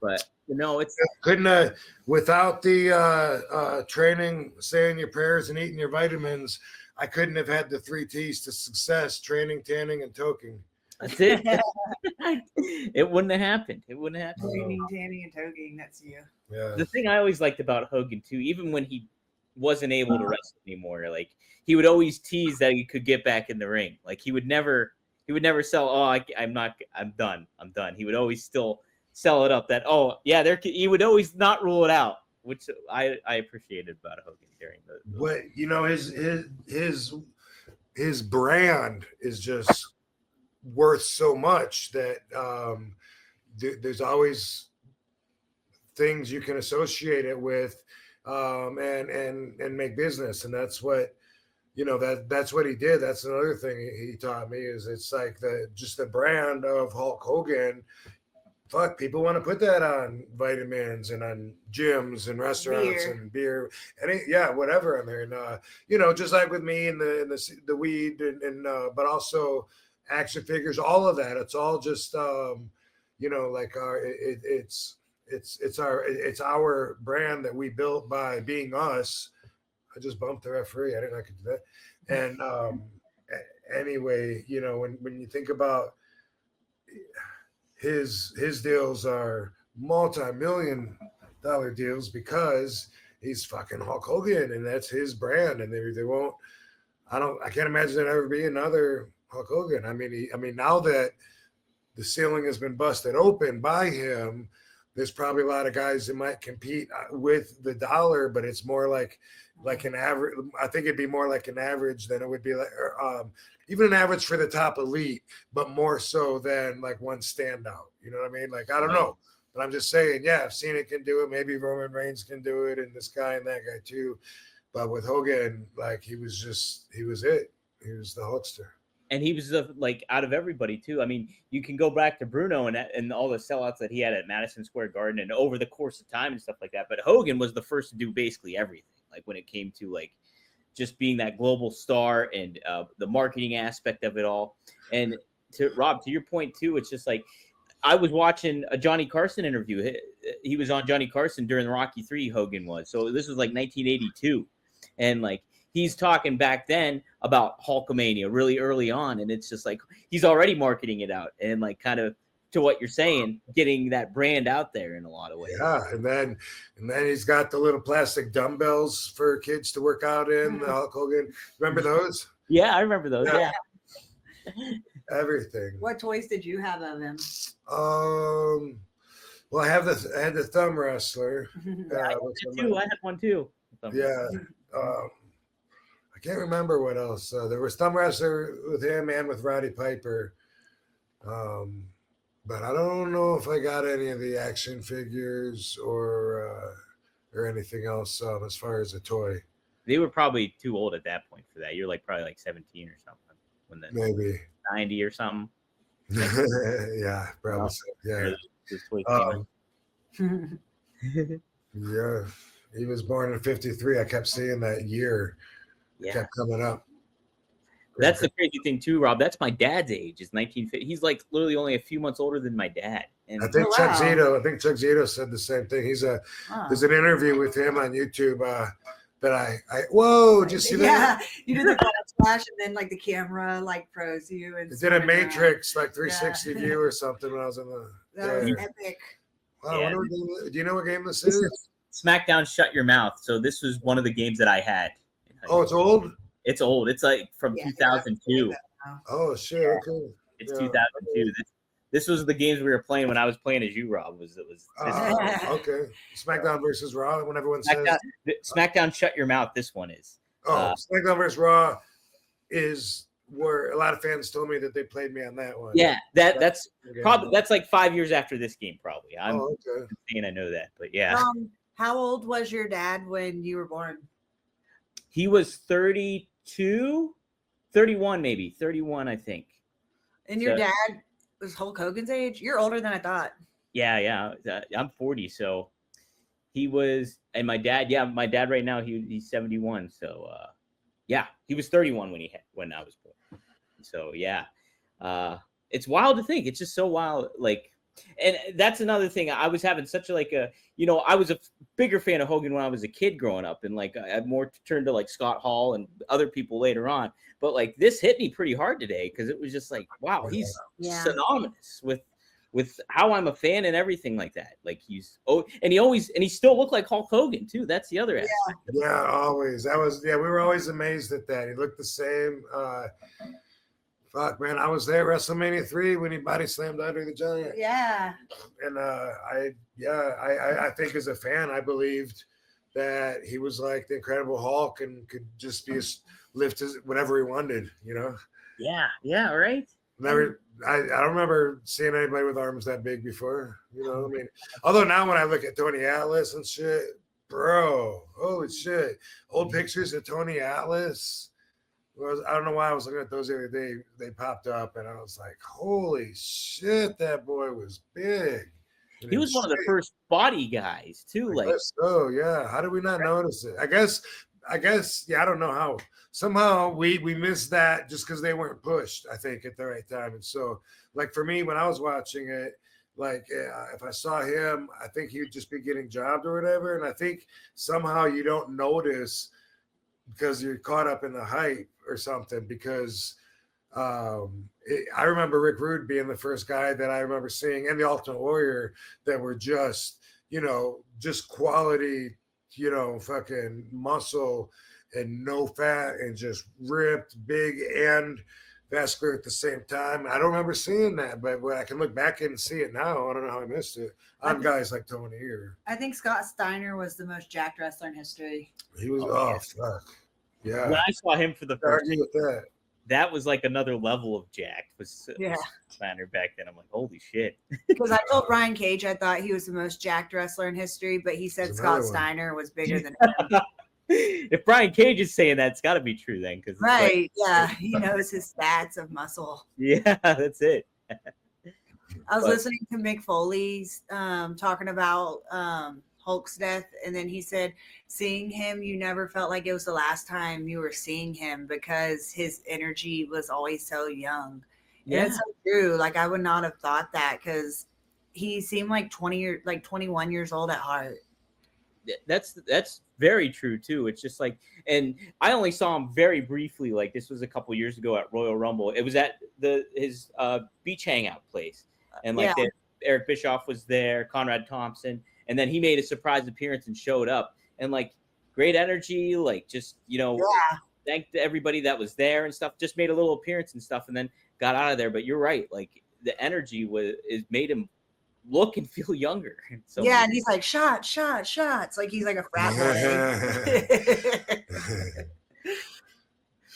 But it's couldn't without the training, saying your prayers, and eating your vitamins. I couldn't have had the 3 T's to success: training, tanning, and toking. That's it. It wouldn't have happened. It wouldn't have happened. Training, tanning, and toking. That's you. Yeah. The thing I always liked about Hogan too, even when he wasn't able to wrestle anymore, like he would always tease that he could get back in the ring. Like he would never sell. Oh, I'm done. He would always still sell it up. That he would always not rule it out, which I appreciated about Hogan during the. What his brand is just worth so much that there's always things you can associate it with and make business, and that's what that's what he did. That's another thing he taught me is it's like the brand of Hulk Hogan. Fuck, people want to put that on vitamins and on gyms and restaurants and beer and whatever on there. And just like with me and the weed and but also action figures, all of that. It's all just like it's our brand that we built by being us. I just bumped the referee. I didn't know I could do that. And anyway, when you think about his deals are multi-million-dollar deals because he's fucking Hulk Hogan and that's his brand, and they won't. I can't imagine there ever be another Hulk Hogan. I mean, now that the ceiling has been busted open by him, there's probably a lot of guys that might compete with the dollar, but it's more like an average. I think it'd be more like an average than it would be like even an average for the top elite, but more so than like one standout. You know what I mean? Like, I don't know, but I'm just saying, I've seen it can do it. Maybe Roman Reigns can do it, and this guy and that guy too. But with Hogan, like he was it. He was the Hulkster. And he was out of everybody too. I mean, you can go back to Bruno and all the sellouts that he had at Madison Square Garden and over the course of time and stuff like that. But Hogan was the first to do basically everything. Like when it came to like just being that global star and the marketing aspect of it all. And to Rob, to your point too, it's just like I was watching a Johnny Carson interview. He was on Johnny Carson during Rocky III. Hogan was. So this was like 1982, and like. He's talking back then about Hulkamania really early on, and it's just like he's already marketing it out and like kind of to what you're saying, getting that brand out there in a lot of ways. Yeah, and then he's got the little plastic dumbbells for kids to work out in. The Hulk Hogan, remember those? Yeah, I remember those. Yeah. Everything. What toys did you have of him? Well, I had the thumb wrestler. I had one too. Yeah. I can't remember what else. There was thumb wrestler with him and with Roddy Piper. But I don't know if I got any of the action figures or anything else as far as a toy. They were probably too old at that point for that. You're like probably like 17 or something when that maybe 90 or something. Yeah, probably. Yeah. Yeah. He was born in 53. I kept seeing that year. Kept coming up. That's the crazy thing too, Rob. That's my dad's age. Is 1950. He's like literally only a few months older than my dad. And I think Chuck Zito said the same thing. There's an interview with him on YouTube that I did you see that? Yeah, you did the flash and then like the camera like froze you and it did a Matrix like 360 view or something when I was in the. That was epic. Wow, do you know what game this is? SmackDown Shut Your Mouth. So this was one of the games that I had. Oh, it's old? It's old. It's like from 2002. Oh, shit. Okay. It's 2002. This was the games we were playing when I was playing as you, Rob. Okay. SmackDown versus Raw, when everyone says. SmackDown Shut Your Mouth, this one is. SmackDown versus Raw is where a lot of fans told me that they played me on that one. Yeah, that's probably that's like 5 years after this game, probably. I'm saying I know that, but yeah. How old was your dad when you were born? He was 32, 31 maybe, 31 I think. And your dad was Hulk Hogan's age? You're older than I thought. Yeah. I'm 40, so he was, and my dad right now, he's 71. So yeah, he was 31 when I was born. So yeah, it's wild to think. It's just so wild. Like, and that's another thing. I was having such I was a bigger fan of Hogan when I was a kid growing up, and like I more turned to like Scott Hall and other people later on. But like this hit me pretty hard today because it was just like, wow, he's synonymous with how I'm a fan and everything like that. Like he still looked like Hulk Hogan too. That's the other aspect. Yeah, always. We were always amazed at that. He looked the same. Fuck, man, I was there WrestleMania 3 when he body slammed Andre the Giant. Yeah. And I think as a fan, I believed that he was like the Incredible Hulk and could just be lift whatever he wanted, you know? Yeah, right? I don't remember seeing anybody with arms that big before, you know? I mean, although now when I look at Tony Atlas and shit, bro, holy shit. Old pictures of Tony Atlas. I don't know why I was looking at those the other day. They popped up, and I was like, "Holy shit, that boy was big." He was one of the first body guys too. Oh yeah, how did we not notice it? I guess, yeah. I don't know how. Somehow we missed that just because they weren't pushed. I think at the right time, and so like for me when I was watching it, like if I saw him, I think he'd just be getting jobbed or whatever, and I think somehow you don't notice because you're caught up in the hype or something because I remember Rick Rude being the first guy that I remember seeing and the Ultimate Warrior that were just, just quality, fucking muscle and no fat and just ripped, big and vascular at the same time. I don't remember seeing that, but when I can look back and see it now, I don't know how I missed it. On guys like Tony here. I think Scott Steiner was the most jacked wrestler in history. He was fuck. Yeah. When I saw him for the first time, that was like another level of jacked. Was Steiner back then. I'm like, holy shit. Because I told Brian Cage I thought he was the most jacked wrestler in history, but he said Scott Steiner was bigger than him. If Brian Cage is saying that, it's got to be true then. Right. He knows his stats of muscle. Yeah, that's it. I was listening to Mick Foley's talking about Hulk's death, and then he said, seeing him, you never felt like it was the last time you were seeing him because his energy was always so young. Yeah. And it's so true. Like I would not have thought that because he seemed like 21 years old at heart. That's very true too. It's just like, and I only saw him very briefly. Like this was a couple years ago at Royal Rumble. It was at his beach hangout place, and like Eric Bischoff was there, Conrad Thompson. And then he made a surprise appearance and showed up and like great energy, like just, thanked everybody that was there and stuff, just made a little appearance and stuff and then got out of there. But you're right. Like the energy made him look and feel younger. So and he's like, shots. Like he's like a frat boy.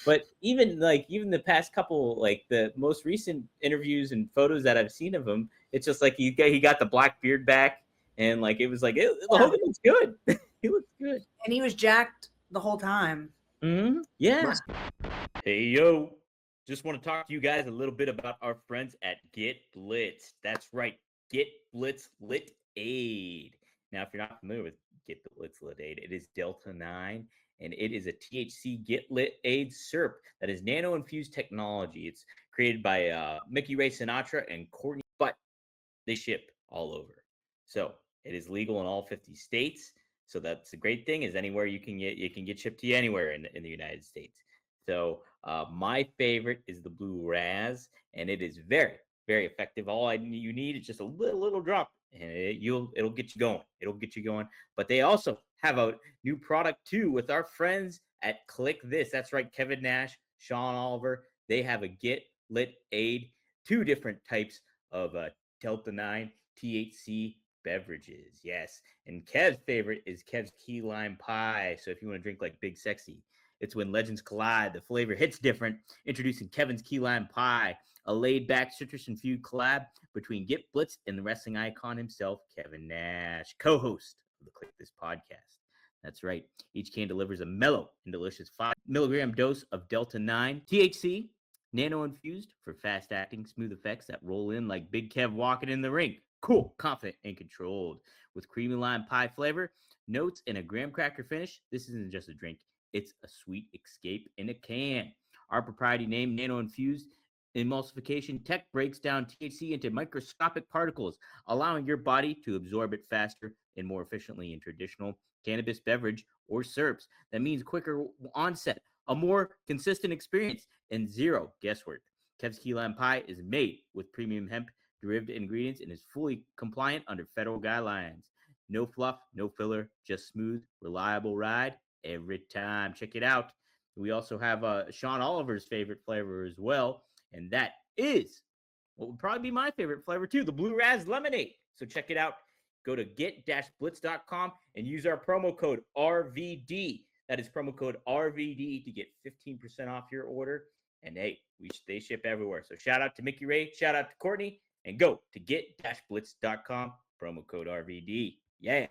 But even the past couple, like the most recent interviews and photos that I've seen of him, it's just like he got the black beard back. And like it was like Hogan looks good. He looks good, and he was jacked the whole time. Mm-hmm. Yeah. Hey yo, just want to talk to you guys a little bit about our friends at Get Blitzed. That's right, Get Blitzed Lit Aid. Now, if you're not familiar with Get Blitzed Lit Aid, it is Delta 9, and it is a THC Get Lit Aid syrup that is nano-infused technology. It's created by Mickey Ray Sinatra and Courtney, but they ship all over. So it is legal in all 50 states. So that's the great thing is anywhere you can get shipped to you anywhere in the United States. So my favorite is the Blue Raz, and it is very, very effective. All you need is just a little drop, and it'll get you going. It'll get you going. But they also have a new product too with our friends at Click This. That's right, Kevin Nash, Sean Oliver. They have a Get Lit Aid, 2 different types of Delta 9 THC beverages. Yes. And Kev's favorite is Kev's Key Lime Pie. So if you want to drink like Big Sexy, it's when legends collide. The flavor hits different. Introducing Kevin's Key Lime Pie, a laid-back citrus-infused collab between Get Blitzed and the wrestling icon himself, Kevin Nash, co-host of the Click This podcast. That's right. Each can delivers a mellow and delicious 5 milligram dose of Delta 9 THC Nano infused for fast acting, smooth effects that roll in like Big Kev walking in the ring. Cool, confident, and controlled. With creamy lime pie flavor, notes, and a graham cracker finish, this isn't just a drink, it's a sweet escape in a can. Our proprietary name, Nano Infused Emulsification Tech, breaks down THC into microscopic particles, allowing your body to absorb it faster and more efficiently in traditional cannabis beverage or syrups. That means quicker onset, a more consistent experience, and zero guesswork. Kev's Key Lime Pie is made with premium hemp derived ingredients and is fully compliant under federal guidelines. No fluff, no filler, just smooth, reliable ride every time. Check it out. We also have Sean Oliver's favorite flavor as well, and that is what would probably be my favorite flavor too, the Blue Raz Lemonade. So check it out. Go to get-blitz.com and use our promo code RVD. That is promo code RVD to get 15% off your order. And hey, they ship everywhere. So shout out to Mickey Ray, shout out to Courtney, and go to get-blitz.com, promo code RVD. Yeah.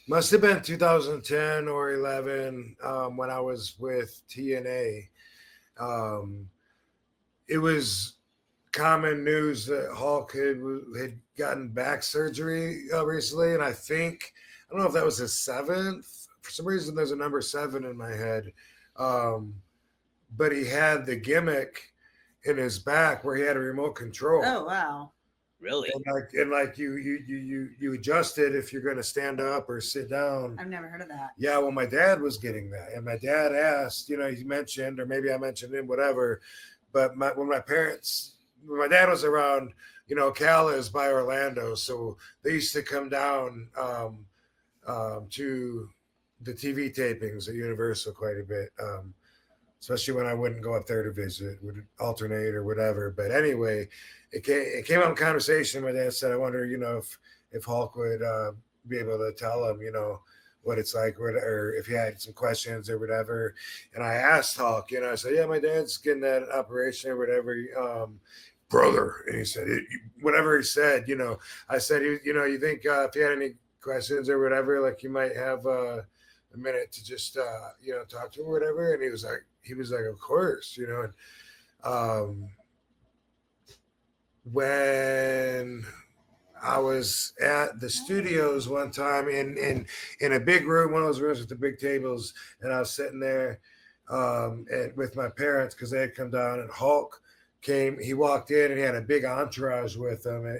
Must have been 2010 or 11 when I was with TNA. It was common news that Hulk had gotten back surgery recently, and I don't know if that was his 7th. For some reason, there's a number 7 in my head. But he had the gimmick in his back where he had a remote control. Oh, wow. Really? And like you adjust it if you're going to stand up or sit down. I've never heard of that. Yeah, well, my dad was getting that, and my dad asked, he mentioned, or maybe I mentioned him, whatever. But when my dad was around, Cal is by Orlando, so they used to come down to the TV tapings at Universal quite a bit. Especially when I wouldn't go up there to visit, would alternate or whatever. But anyway, it came up in conversation. My dad said, I wonder, if Hulk would be able to tell him, what it's like, or if he had some questions or whatever. And I asked Hulk, I said, yeah, my dad's getting that operation or whatever, brother. And he said, whatever he said, I said, you think if you had any questions or whatever, like you might have a minute to just, talk to him or whatever. And he was like, of course, and when I was at the studios one time in a big room, one of those rooms with the big tables, and I was sitting there with my parents because they had come down, and Hulk came. He walked in and he had a big entourage with him, and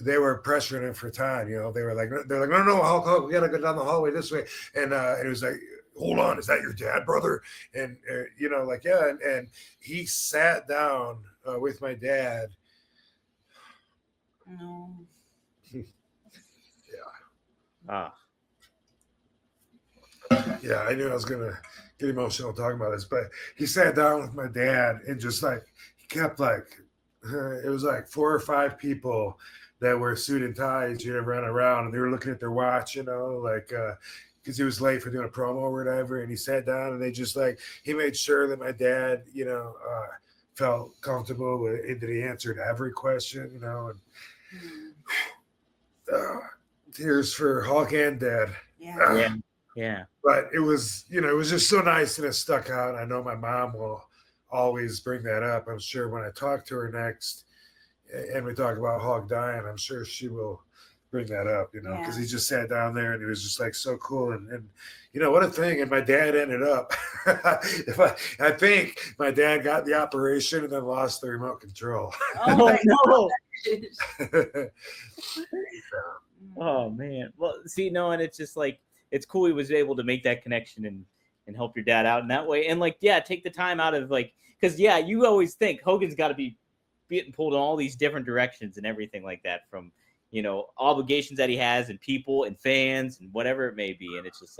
they were pressuring him for time. They're like, no, Hulk, we gotta go down the hallway this way, and it was like, hold on, is that your dad, brother? And yeah, and he sat down with my dad. No. Yeah. Yeah, I knew I was gonna get emotional talking about this, but he sat down with my dad and just he kept it was 4 or 5 people that were suit and ties, running around, and they were looking at their watch, because he was late for doing a promo or whatever, and he sat down and they just he made sure that my dad, felt comfortable and that he answered every question, and tears for Hulk and Dad. Yeah. But it was, it was just so nice and it stuck out. I know my mom will always bring that up. I'm sure when I talk to her next and we talk about Hulk dying, I'm sure she will bring that up, because he just sat down there and he was just so cool. And what a thing. And my dad ended up, I think my dad got the operation and then lost the remote control. Oh, no. Oh, man. Well, see, no, and it's just it's cool he was able to make that connection and help your dad out in that way. And take the time out of because you always think Hogan's got to be getting pulled in all these different directions and everything like that from, obligations that he has and people and fans and whatever it may be. And it's just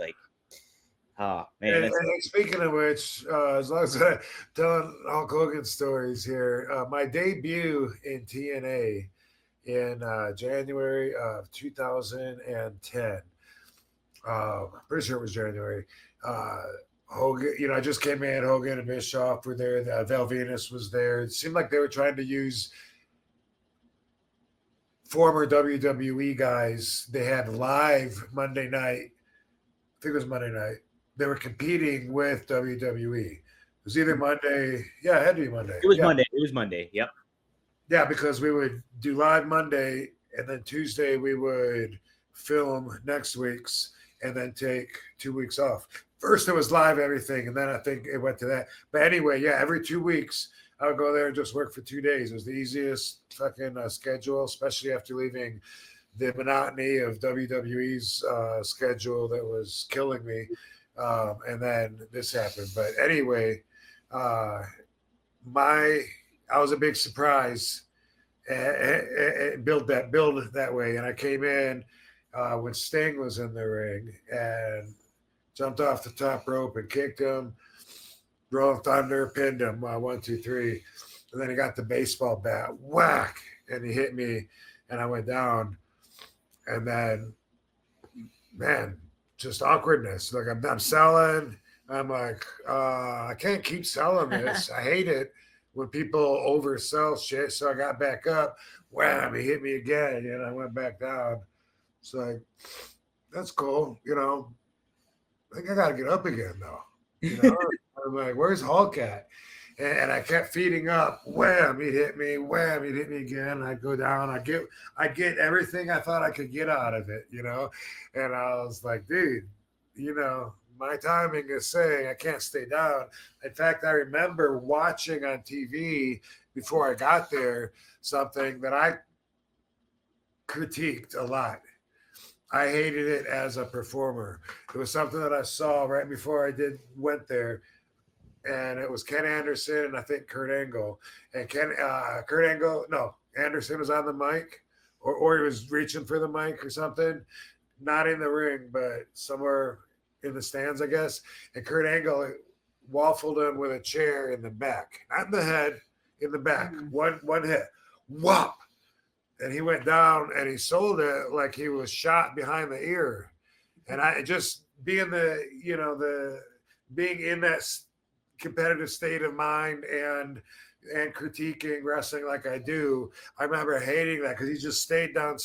oh, man. And speaking of which, as long as I'm telling Hulk Hogan stories here, my debut in TNA in January of 2010, pretty sure it was January, Hogan, I just came in, Hogan and Bischoff were there, Val Venus was there. It seemed like they were trying to use former WWE guys. They had live Monday night. I think it was Monday night. They were competing with WWE. was either Monday. Yeah, it had to be Monday. It was Monday. It was Monday. Yep. Yeah, because we would do live Monday, and then Tuesday we would film next week's, and then take 2 weeks off. First it was live everything, and then I think it went to that. But anyway, yeah, every 2 weeks I would go there and just work for 2 days. It was the easiest fucking schedule, especially after leaving the monotony of WWE's schedule that was killing me. And then this happened. But anyway, I was a big surprise and build that way. And I came in when Sting was in the ring and jumped off the top rope and kicked him. Rolling Thunder pinned him 1, 2, 3. And then he got the baseball bat, whack, and he hit me, and I went down. And then, man, just awkwardness. Like I'm selling. I'm like, I can't keep selling this. I hate it when people oversell shit. So I got back up. Wham! He hit me again, and I went back down. It's like, that's cool. I think I got to get up again, though. I'm like, where's Hulk at? And I kept feeding up. Wham! He'd hit me. Wham! He'd hit me again. I'd go down. I get everything I thought I could get out of it, And I was like, dude, my timing is saying I can't stay down. In fact, I remember watching on TV before I got there something that I critiqued a lot. I hated it as a performer. It was something that I saw right before I went there. And it was Ken Anderson and I think Kurt Angle. And Anderson was on the mic or he was reaching for the mic or something. Not in the ring, but somewhere in the stands, I guess. And Kurt Angle waffled him with a chair in the back. Not in the head, in the back. Mm-hmm. One hit. Whop! And he went down and he sold it like he was shot behind the ear. And I just being being in that competitive state of mind and critiquing wrestling like I do, I remember hating that because he just stayed down.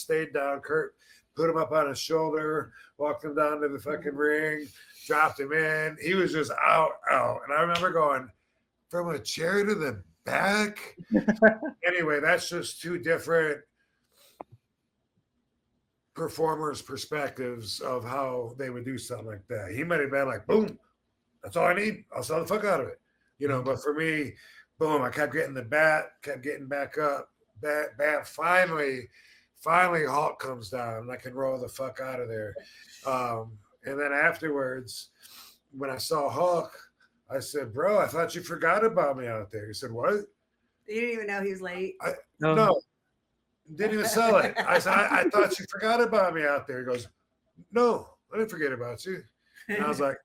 Kurt put him up on his shoulder, walked him down to the fucking ring, dropped him in. He was just out. And I remember going, from a chair to the back? Anyway, that's just two different performers' perspectives of how they would do something like that. He might have been like, boom, that's all I need. I'll sell the fuck out of it. But for me, boom, I kept getting the bat, kept getting back up. Bat, finally Hulk comes down and I can roll the fuck out of there. And then afterwards, when I saw Hulk, I said, bro, I thought you forgot about me out there. He said, what? You didn't even know he was late? No. Didn't even sell it. I said, I thought you forgot about me out there. He goes, no, I didn't forget about you. And I was like,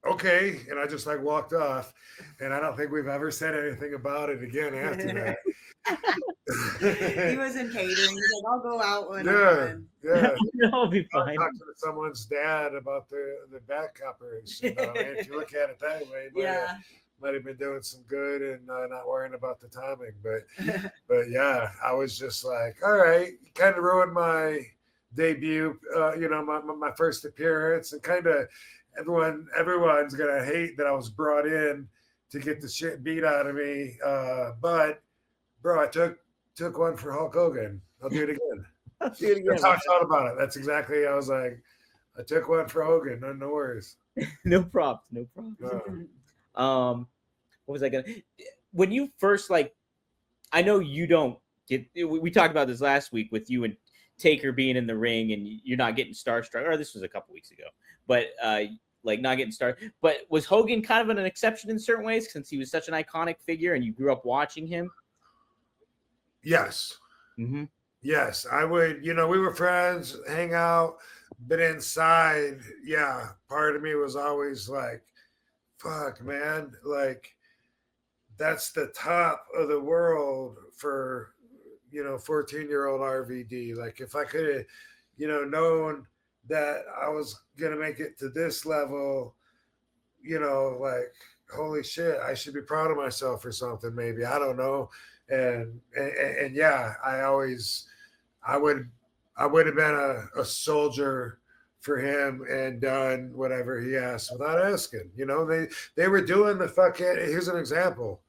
okay. And I just walked off. And I don't think we've ever said anything about it again after that. He was in catering. He's like, I'll go out when Yeah. I'll be fine. I talked to someone's dad about the back operation. If you look at it that way, might have been doing some good and not worrying about the timing. But yeah, I was just like, all right, kind of ruined my debut, my first appearance, and kind of everyone's gonna hate that I was brought in to get the shit beat out of me. But bro, I took one for Hulk Hogan. I'll do it again. That's how I thought about it. That's exactly. I was like, I took one for Hogan. No worries. No props. What was I gonna? When you first I know you don't get. We talked about this last week with you and Taker being in the ring, and you're not getting starstruck. Or this was a couple weeks ago, but not getting starstruck. But was Hogan kind of an exception in certain ways since he was such an iconic figure, and you grew up watching him? Yes. Mm-hmm. Yes, I would. We were friends, hang out, but inside, yeah, part of me was always like, fuck, man, that's the top of the world for 14-year-old RVD. If I could have known that I was gonna make it to this level, holy shit, I should be proud of myself or something. Maybe, I don't know. And yeah, I would have been a soldier for him and done whatever he asked without asking. You know, they were doing the fucking. Here's an example.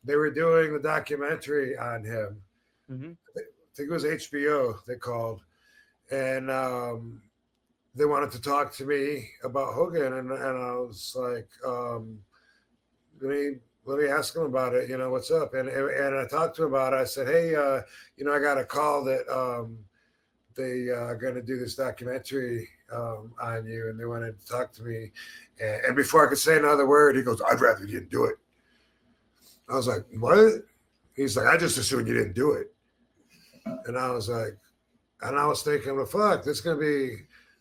They were doing the documentary on him. Mm-hmm. I think it was HBO. They called, and they wanted to talk to me about Hogan, and I was like, let me ask him about it. You know, what's up? And I talked to him about it. I said, hey, you know, I got a call that they are going to do this documentary on you, and they wanted to talk to me. And before I could say another word, he goes, I'd rather you didn't do it. I was like, what? He's like, I just assumed you didn't do it. And I was like, and I was thinking, well, fuck, this is going to be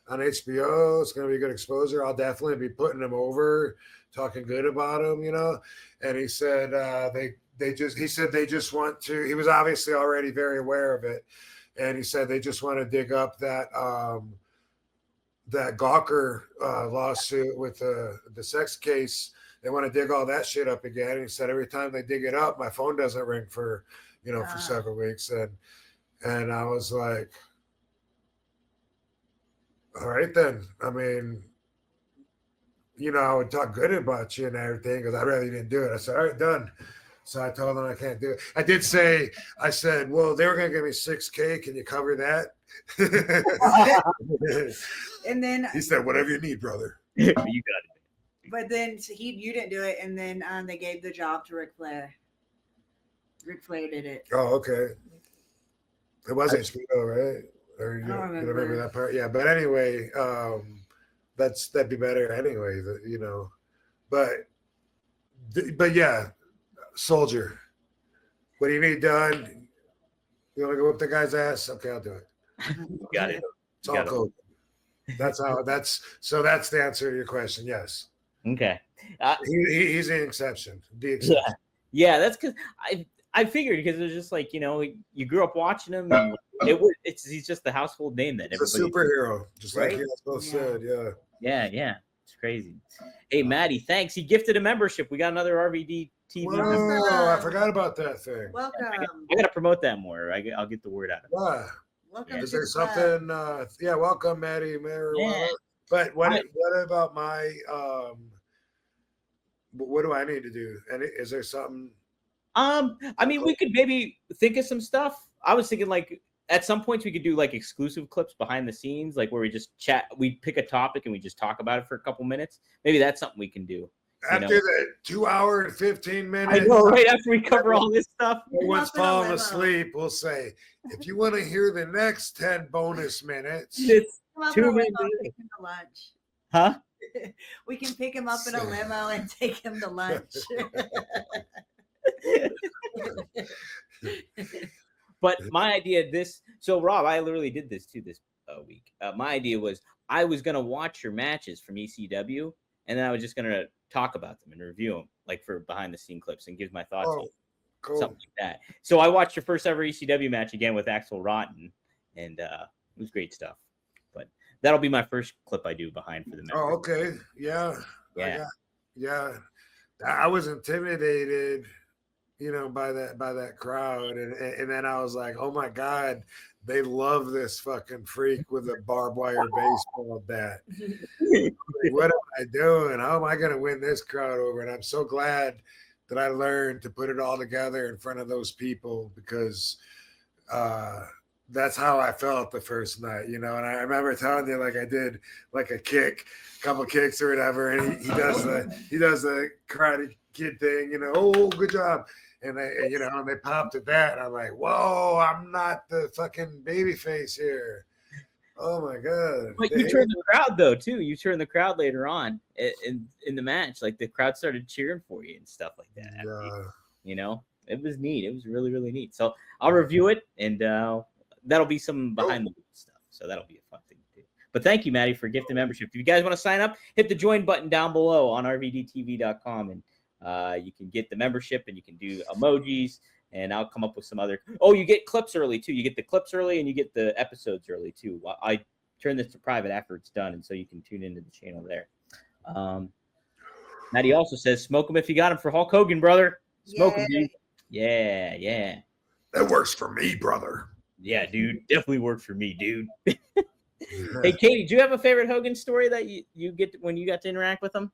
on HBO. It's going to be good exposure. I'll definitely be putting him over, talking good about him, you know? And he said, they just want to, he was obviously already very aware of it. And he said, they just want to dig up that Gawker lawsuit with the sex case. They want to dig all that shit up again. And he said, every time they dig it up, my phone doesn't ring for, you know, for several weeks. And I was like, all right, then. I mean, you know, I would talk good about you and everything because I really didn't do it. I said, all right, done. So I told them I can't do it. I did say, I said, well, they were going to give me $6K. Can you cover that? And then he said, whatever you need, brother. You got it. But then you didn't do it, and then they gave the job to Ric Flair. Ric Flair did it. Oh, okay. It was HBO, right? Or you remember that part? Yeah, but anyway, that'd be better anyway. You know, but yeah, Soldier. What do you need done? You want to go whip the guy's ass? Okay, I'll do it. Got it. It's all cool. That's how. That's the answer to your question. Yes. Okay. He's an exception. The exception. Yeah. That's because I figured because it was just like, you know, you grew up watching him, and he's just the household name that everybody. He's a superhero, just right? like you both said. Yeah. Yeah. It's crazy. Hey, Maddie, thanks. He gifted a membership. We got another RVD TV. Whoa, I forgot about that thing. Welcome. I gotta promote that more. I'll get the word out. Yeah. Welcome. Is there something? Welcome, Maddie. Yeah. But what about my? What do I need to do? And is there something? I mean, we could maybe think of some stuff. I was thinking like at some points we could do like exclusive clips behind the scenes, like where we just chat. We pick a topic and we just talk about it for a couple minutes. Maybe that's something we can do. After the 2 hour and 15 minutes. I know, right after we cover all this stuff. Everyone's falling asleep. We'll say, if you want to hear the next 10 bonus minutes. It's 2 minutes. Lunch. Huh? We can pick him up in a limo and take him to lunch. But my idea, so Rob, I literally did this too this week. My idea was I was going to watch your matches from ECW, and then I was just going to talk about them and review them, like for behind the scene clips and give my thoughts on cool. something like that. So I watched your first ever ECW match again with Axel Rotten, and it was great stuff. But that'll be my first clip I do behind for the match. Oh, okay. Yeah. I was intimidated, you know, by that crowd, and then I was like, oh my God, they love this fucking freak with a barbed wire baseball bat. What am I doing? How am I going to win this crowd over? And I'm so glad that I learned to put it all together in front of those people, because that's how I felt the first night, you know. And I remember telling you, like, I did like a couple kicks or whatever, and he does the Karate Kid thing, you know. Oh, good job. And they, you know, and they popped at that. And I'm like, whoa, I'm not the fucking baby face here. Oh my God. But you turned the crowd though, too. You turned the crowd later on in the match. Like the crowd started cheering for you and stuff like that. Yeah. You know, it was neat. It was really, really neat. So I'll review it, and that'll be some behind the scenes stuff. So that'll be a fun thing to do. But thank you, Maddie, for gifting membership. If you guys want to sign up, hit the join button down below on rvdtv.com, and you can get the membership, and you can do emojis, and I'll come up with some other. Oh, you get clips early too. You get the clips early, and you get the episodes early too. I turn this to private after it's done, and so you can tune into the channel there. Maddie also says, "Smoke them if you got them for Hulk Hogan, brother. Smoke them, dude. Yeah. That works for me, brother. Yeah, dude. Definitely worked for me, dude." Hey, Katie, do you have a favorite Hogan story that you get when you got to interact with him?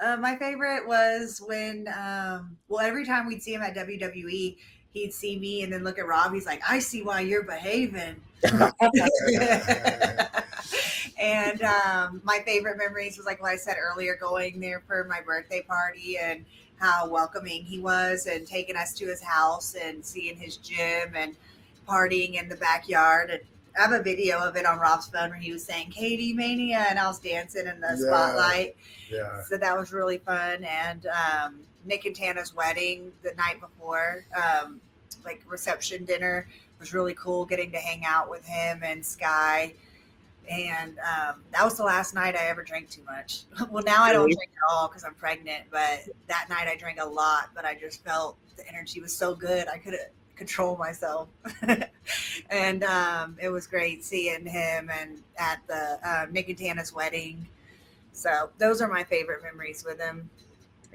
My favorite was when, every time we'd see him at WWE, he'd see me and then look at Rob. He's like, I see why you're behaving. And my favorite memories was like what I said earlier, going there for my birthday party and how welcoming he was and taking us to his house and seeing his gym and partying in the backyard. And I have a video of it on Rob's phone where he was saying Katie Mania and I was dancing in the spotlight. Yeah. So that was really fun. And Nick and Tana's wedding the night before, like reception dinner, was really cool getting to hang out with him and Sky. And that was the last night I ever drank too much. Well, now I don't drink at all because I'm pregnant, but that night I drank a lot, but I just felt the energy was so good. I couldn't control myself. And it was great seeing him and at the Nick and Tana's wedding. So those are my favorite memories with him.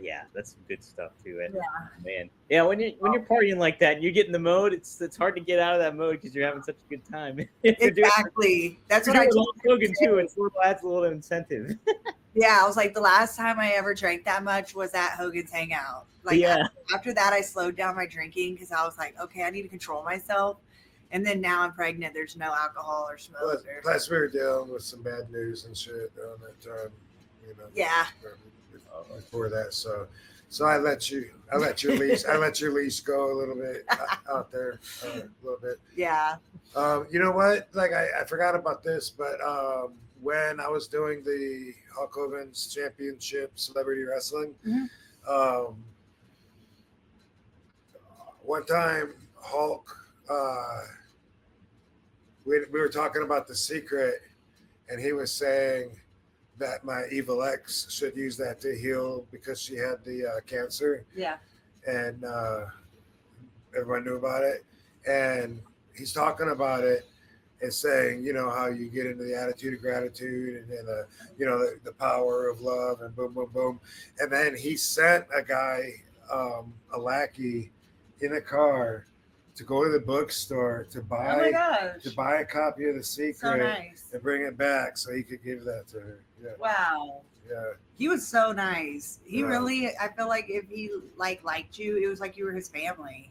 Yeah, that's some good stuff too. And, Yeah. man. Yeah, when you're partying like that and you get in the mode, it's hard to get out of that mode because you're having such a good time. Exactly. That's what I told Hogan too. It adds a little incentive. Yeah, I was like, the last time I ever drank that much was at Hogan's Hangout. Like, yeah. After that, I slowed down my drinking because I was like, okay, I need to control myself. And then now I'm pregnant. There's no alcohol or smoke. Plus, we were dealing with some bad news and shit around that time. You know. Yeah. Before that, so I let your leash go a little bit out there, a little bit. Yeah. You know what? Like I forgot about this, but when I was doing the Hulk Hogan's Championship Celebrity Wrestling, one time Hulk, we were talking about The Secret, and he was saying that my evil ex should use that to heal because she had the cancer. Yeah. And everyone knew about it. And he's talking about it and saying, you know, how you get into the attitude of gratitude and the power of love and boom, boom, boom. And then he sent a guy, a lackey in a car to go to the bookstore to buy a copy of The Secret. So nice. And bring it back so he could give that to her. Yeah. Wow. Yeah. He was so nice. He really, I feel like if he liked you, it was like you were his family.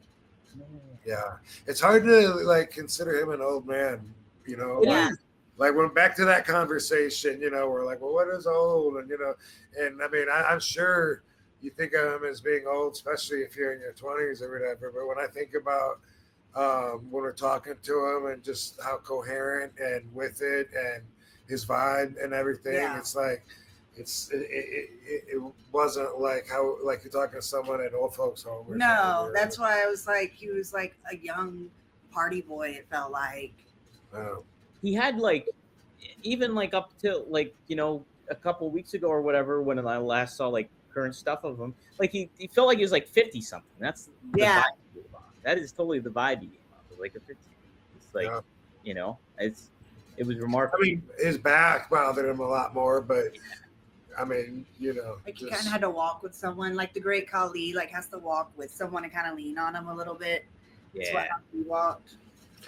Yeah. It's hard to consider him an old man, you know. Yeah. Like when back to that conversation, you know, we're like, well, what is old? And and I mean, I'm sure you think of him as being old, especially if you're in your 20s or whatever. But when I think about when we're talking to him and just how coherent and with it and his vibe and everything, it's like it wasn't like how you're talking to someone at old folks home. No, that's why I was like, he was like a young party boy. It felt like. Oh. He had even up till a couple of weeks ago or whatever when I last saw current stuff of him, he felt like he was 50 something. That's the vibe he gave off. That is totally the vibe he gave off. Like a 50. It's it was remarkable. I mean, his back bothered him a lot more, but I mean, he kind of had to walk with someone. Like the great Khali, has to walk with someone and kind of lean on him a little bit. Yeah. That's what he walked.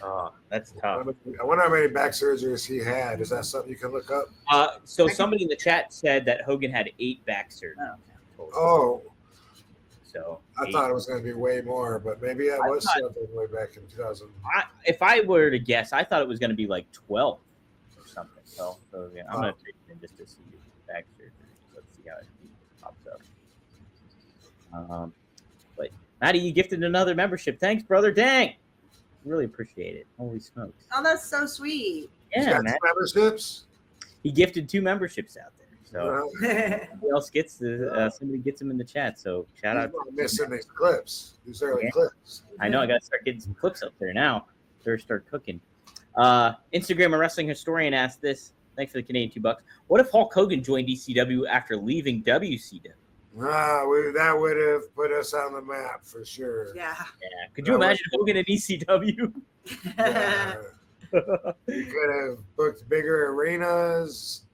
Oh, that's tough. I wonder how many back surgeries he had. Is that something you can look up? So somebody in the chat said that Hogan had 8 back surgeries. Oh. So I thought it was going to be way more, but maybe that was something way back in 2000. If I were to guess, I thought it was going to be 12 or something. So yeah, I'm going to take it in just to see back surgeries. Let's see how it pops up. But Maddie, you gifted another membership. Thanks, brother. Dang. Really appreciate it. Holy smokes. Oh, that's so sweet. Yeah, man. Memberships? He gifted 2 memberships out there. So somebody else gets somebody gets them in the chat. So shout out. Missing these clips. These early clips. I know. I got to start getting some clips up there now. Better start cooking. Instagram, a wrestling historian, asked this. Thanks for the Canadian $2. What if Hulk Hogan joined ECW after leaving WCW? That would have put us on the map for sure. Yeah. Could you imagine Hogan in ECW? You could have booked bigger arenas.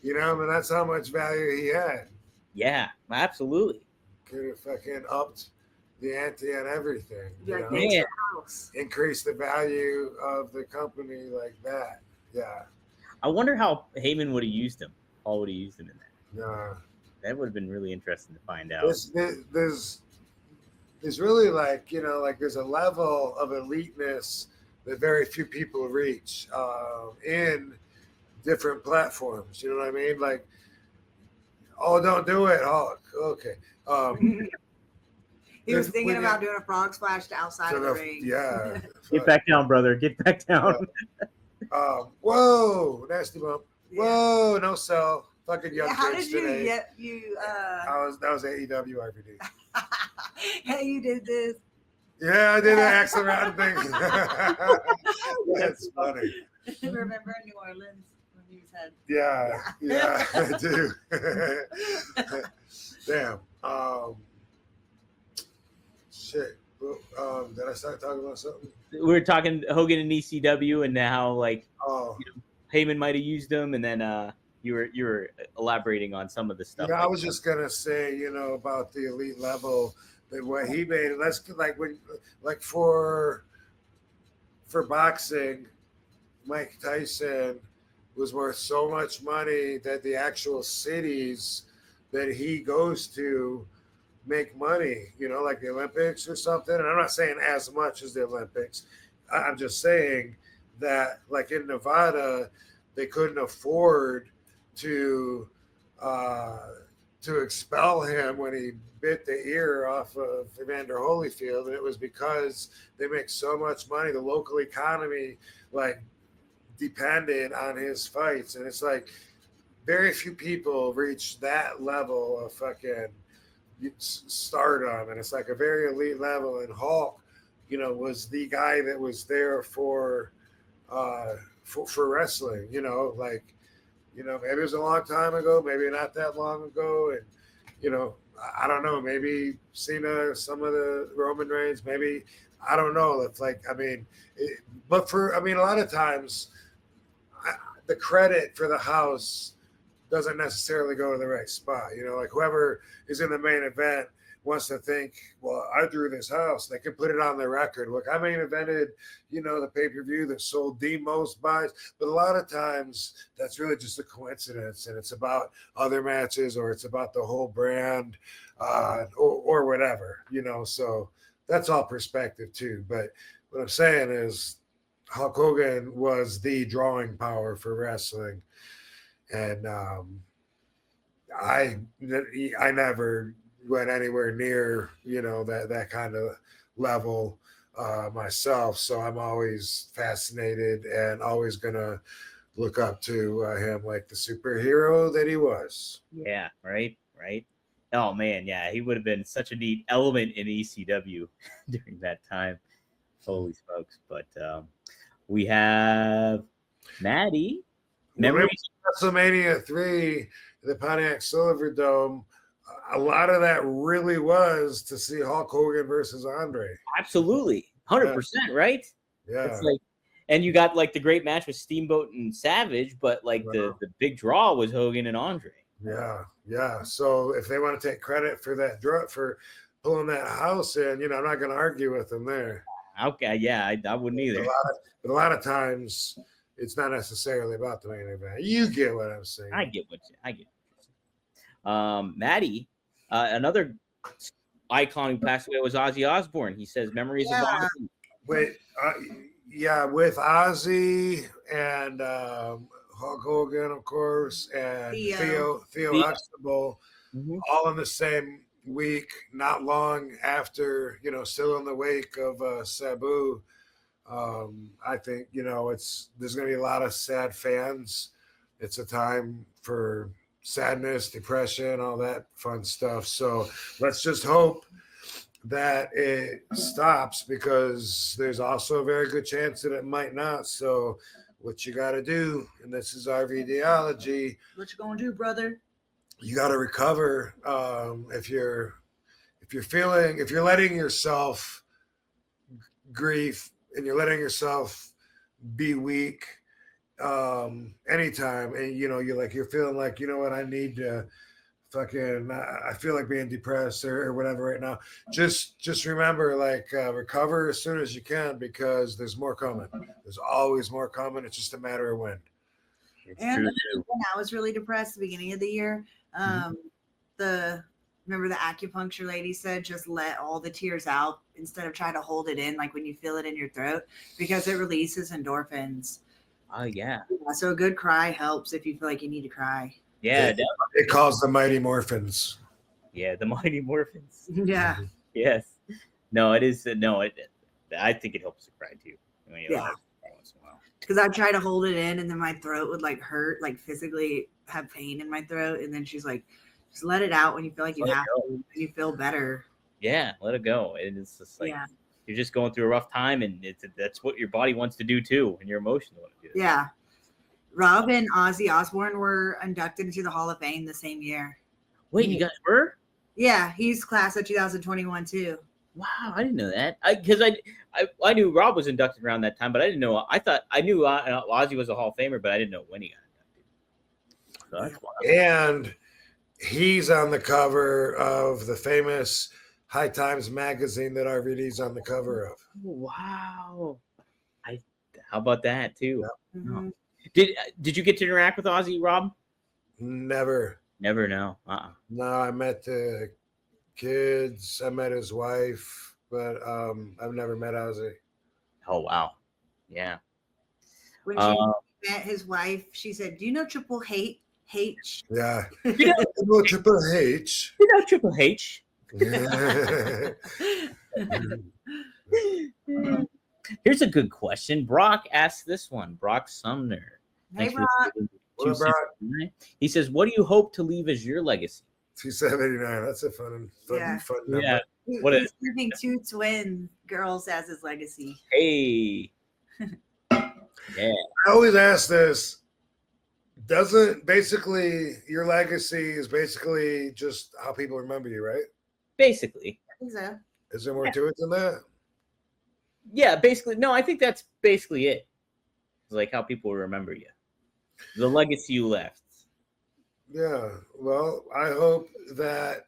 I mean, that's how much value he had. Yeah, absolutely. Could have fucking upped the ante on everything. Yeah. Increase the value of the company like that. Yeah. I wonder how Heyman would have used him. Paul would have used him in that. Yeah. That would have been really interesting to find out. There's really like, like there's a level of eliteness that very few people reach in different platforms. You know what I mean? Like, oh, don't do it, Hulk. Okay. He was thinking about doing a frog splash to outside of the ring. Yeah. Get back down, brother. Get back down. Whoa, nasty bump. Whoa, no sell. Fucking young How kids did you today. get you? That was AEW RVD. Hey, you did this. Yeah, I did an excellent round thing. That's funny. Remember in New Orleans when you said? Yeah, I do. Damn. Shit. Did I start talking about something? We were talking Hogan and ECW, and now Heyman might have used them, and then you were elaborating on some of the stuff. I was just gonna say, about the elite level, that what he made. Let's for boxing, Mike Tyson was worth so much money that the actual cities that he goes to make money, like the Olympics or something. And I'm not saying as much as the Olympics. I'm just saying that, like in Nevada, they couldn't afford to expel him when he bit the ear off of Evander Holyfield, and it was because they make so much money. The local economy depended on his fights, and it's like very few people reach that level of fucking stardom, and it's like a very elite level. And Hulk, was the guy that was there for wrestling. Maybe it was a long time ago, maybe not that long ago, and I don't know, maybe Cena, some of the Roman Reigns, maybe, I don't know. It's like, but a lot of times the credit for the house doesn't necessarily go to the right spot. Like whoever is in the main event wants to think, well, I drew this house. They can put it on their record. Look, I main evented, the pay-per-view that sold the most buys. But a lot of times that's really just a coincidence, and it's about other matches, or it's about the whole brand, or whatever, So that's all perspective too. But what I'm saying is Hulk Hogan was the drawing power for wrestling. And I never went anywhere near, that kind of level myself. So I'm always fascinated and always going to look up to him like the superhero that he was. Yeah, right. Oh, man, yeah, he would have been such a neat element in ECW during that time. Holy smokes. But we have Maddie. Memories of WrestleMania 3, the Pontiac Silverdome. A lot of that really was to see Hulk Hogan versus Andre. Absolutely. 100%, right? Yeah. It's like, and you got like the great match with Steamboat and Savage, but like the big draw was Hogan and Andre. Yeah. So if they want to take credit for that draw, for pulling that house in, I'm not going to argue with them there. Okay, yeah, I wouldn't either. But a lot of times it's not necessarily about the main event. You get what I'm saying. I get what you're saying. Maddie, another icon who passed away was Ozzy Osbourne. He says memories of Ozzy. With Ozzy and Hulk Hogan, of course, and Theo Huxtable, all in the same week, not long after, still in the wake of Sabu. I think, there's going to be a lot of sad fans. It's a time for sadness, depression, all that fun stuff. So let's just hope that it stops, because there's also a very good chance that it might not. So what you got to do, and this is RVDology. What you going to do, brother? You got to recover. If you're letting yourself grieve, and you're letting yourself be weak anytime, and you're feeling like, what, I need to I feel like being depressed or whatever right now, just remember, recover as soon as you can, because there's more coming. There's always more coming. It's just a matter of when. And when I was really depressed at the beginning of the year, remember the acupuncture lady said, just let all the tears out instead of trying to hold it in, like when you feel it in your throat, because it releases endorphins. Oh, yeah. So a good cry helps if you feel like you need to cry. Yeah. It calls the Mighty Morphins. Yeah, the Mighty Morphins. Yeah. Yes. No, it is. I think it helps to cry too. Because I try to hold it in and then my throat would like hurt, like physically have pain in my throat. And then she's like, just let it out when you feel like you have to, and you feel better. Yeah, let it go. And it's just like you're just going through a rough time, and that's what your body wants to do too, and your emotions want to do. Yeah. Rob and Ozzy Osbourne were inducted into the Hall of Fame the same year. Wait, you guys were? Yeah, he's class of 2021 too. Wow, I didn't know that. Because I knew Rob was inducted around that time, but I didn't know. I knew Ozzy was a Hall of Famer, but I didn't know when he got inducted. So that's wild. And he's on the cover of the famous High Times magazine that RVD's on the cover of. Oh, wow. How about that too? Yeah. Mm-hmm. Did you get to interact with Ozzy, Rob? Never. No. No, I met the kids. I met his wife, but I've never met Ozzy. Oh, wow. Yeah. When she met his wife, she said, "Do you know Triple H?" Yeah. You know Triple H. You know Triple H. Here's a good question. Brock asked this one. Brock Sumner. Hey, Brock. He says, "What do you hope to leave as your legacy?" 279. That's a fun number. Yeah. He's leaving 2 twin girls as his legacy. Hey. Yeah. I always ask this. Doesn't basically your legacy is basically just how people remember you, right? Basically. I think so. Is there more to it than that? Yeah, basically. No, I think that's basically it. It's like how people remember you. The legacy you left. Yeah. Well, I hope that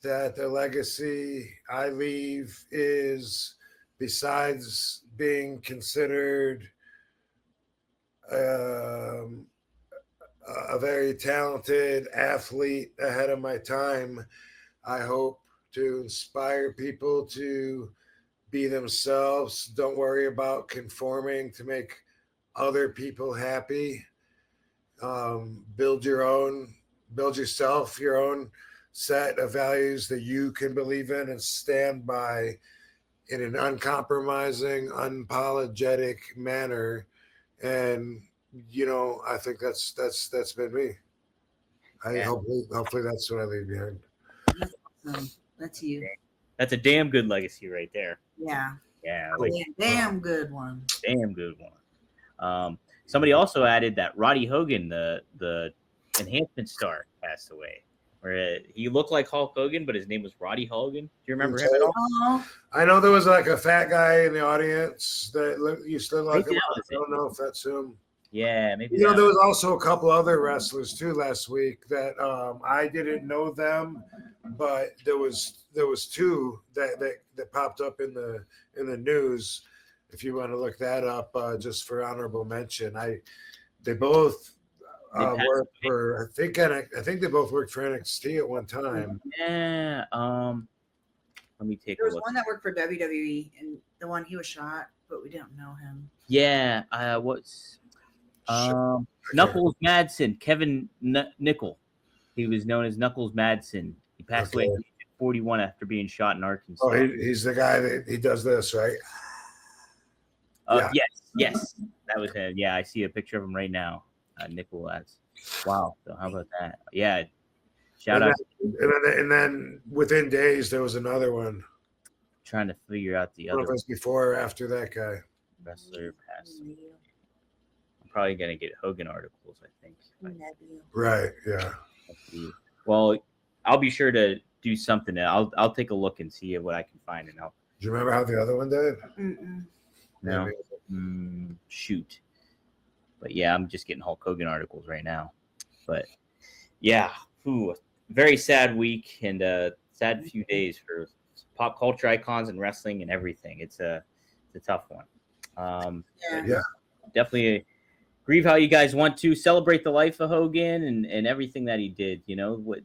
that the legacy I leave is, besides being considered a very talented athlete ahead of my time, I hope to inspire people to be themselves. Don't worry about conforming to make other people happy. Build yourself, your own set of values that you can believe in and stand by in an uncompromising, unapologetic manner. And I think that's been me. Hopefully that's what I leave behind. That's awesome. That's you. That's a damn good legacy right there. Yeah. Yeah. Damn good one. Damn good one. Somebody also added that Roddy Hogan, the enhancement star, passed away. Where he looked like Hulk Hogan, but his name was Roddy Hogan. Do you remember him at all? I know there was like a fat guy in the audience that used to look like him. I don't know if that's him. Yeah, maybe. There was also a couple other wrestlers too last week that I didn't know them, but there was 2 that popped up in the news. If you want to look that up, just for honorable mention, they both worked for. I think they both worked for NXT at one time. Yeah. Let me take a look. There was one that worked for WWE, and the one he was shot, but we didn't know him. Yeah. What's Knuckles Madsen? Kevin Nickel. He was known as Knuckles Madsen. He passed away at 41 after being shot in Arkansas. Oh, he's the guy that he does this, right? Yeah. Yes. That was him. Yeah, I see a picture of him right now. Nickel ads. Wow. So how about that? Yeah. Shout out. And then within days there was another one. Trying to figure out the other. other. Before or after that guy. Wrestler passed. I'm probably gonna get Hogan articles, I think. Right. Yeah. Well, I'll be sure to do something. I'll take a look and see what I can find, and I'll. Do you remember how the other one did? No. Shoot. But yeah, I'm just getting Hulk Hogan articles right now. But yeah, very sad week and sad few days for pop culture icons and wrestling and everything. It's a tough one. Yeah. Definitely grieve how you guys want to. Celebrate the life of Hogan and everything that he did. You know,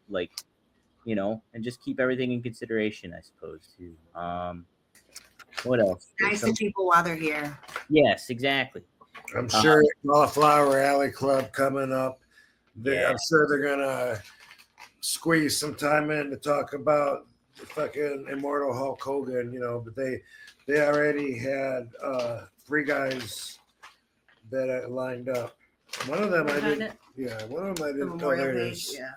and just keep everything in consideration, I suppose. Too. What else? Nice to people while they're here. Yes, exactly. I'm sure Cauliflower Alley Club coming up. I'm sure they're gonna squeeze some time in to talk about the fucking immortal Hulk Hogan, but they already had 3 guys that lined up. One of them I didn't. Yeah, one of them I didn't. Oh, there it is. Yeah.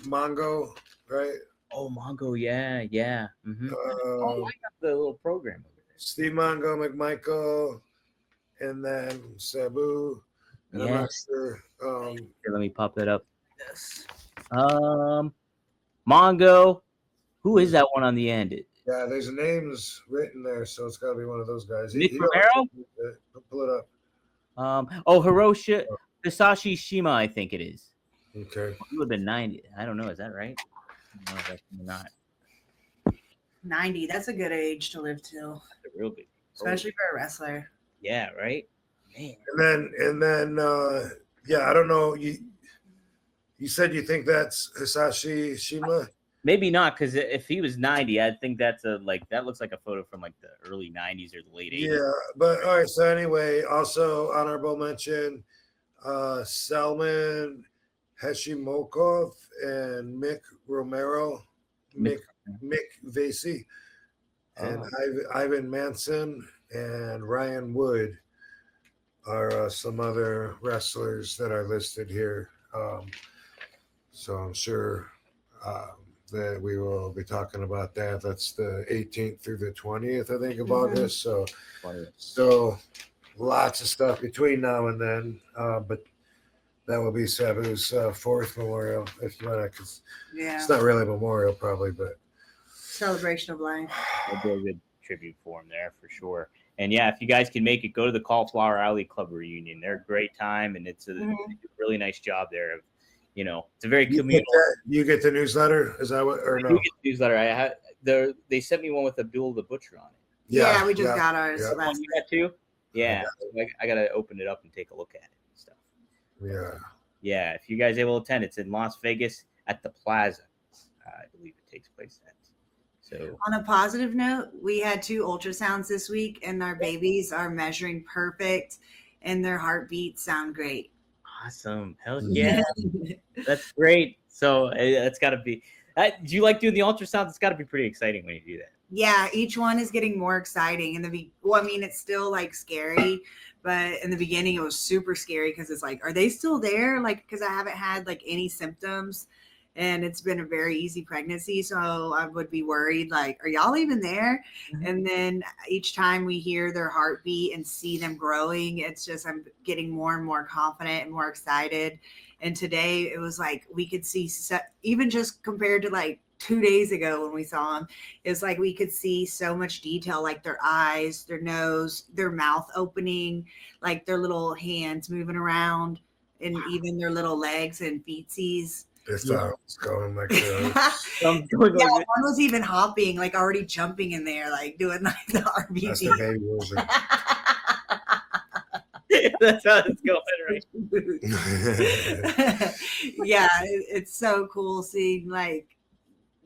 Mongo, right? Oh, Mongo, yeah. Mm-hmm. I got the little program over there. Steve Mongo, McMichael, and then Sabu. And I'm not sure. Here, let me pop that up. Yes. Mongo. Who is that one on the end? Yeah, there's names written there, so it's got to be one of those guys. Nick Romero? Pull it up. Hisashi Shima, I think it is. Okay. He would have been 90. I don't know. Is that right? No, that's not. 90. That's a good age to live till. That's a real big. Especially for a wrestler. Yeah, right? Man. And then I don't know. You said you think that's Hisashi Shima? Maybe not, because if he was 90, I think that's that looks like a photo from like the early 90s or the late 80s. Yeah, but all right. So anyway, also honorable mention, Salman Hashimokov and Mick Romero, Mick Vasey, and Ivan Manson and Ryan Wood are some other wrestlers that are listed here. So I'm sure that we will be talking about that. That's the 18th through the 20th, I think, of August. So lots of stuff between now and then. But that will be Sabu's 4th memorial, if you want to. It's not really a memorial, probably, but celebration of life. It'll be a good tribute for him there for sure. And yeah, if you guys can make it, go to the Cauliflower Alley Club reunion. They're a great time, and it's a really nice job there. It's a very communal. You get the newsletter? Is that what, or no? You get the newsletter. They sent me one with Abdul the Butcher on it. Yeah, we just got ours. Yeah. Last you got too? Yeah, I got to open it up and take a look at it and stuff. Yeah. If you guys able to attend, it's in Las Vegas at the Plaza. I believe it takes place at. So on a positive note, we had 2 ultrasounds this week, and our babies are measuring perfect, and their heartbeats sound great. Awesome. Hell yeah. That's great. So that's got to be. Do you like doing the ultrasounds? It's got to be pretty exciting when you do that. Yeah, each one is getting more exciting. It's still like scary, but in the beginning it was super scary because it's like, are they still there? Like, because I haven't had like any symptoms, and it's been a very easy pregnancy, so I would be worried, like, are y'all even there? Mm-hmm. And then each time we hear their heartbeat and see them growing, it's just I'm getting more and more confident and more excited. And today it was like we could see, even just compared to like 2 days ago when we saw them, it's like we could see so much detail, like their eyes, their nose, their mouth opening, like their little hands moving around, and even their little legs and feetsies. It's going like one was even hopping, like already jumping in there, like doing like the RVD. That's the baby loser. That's how it's going, right? Yeah, it's so cool seeing like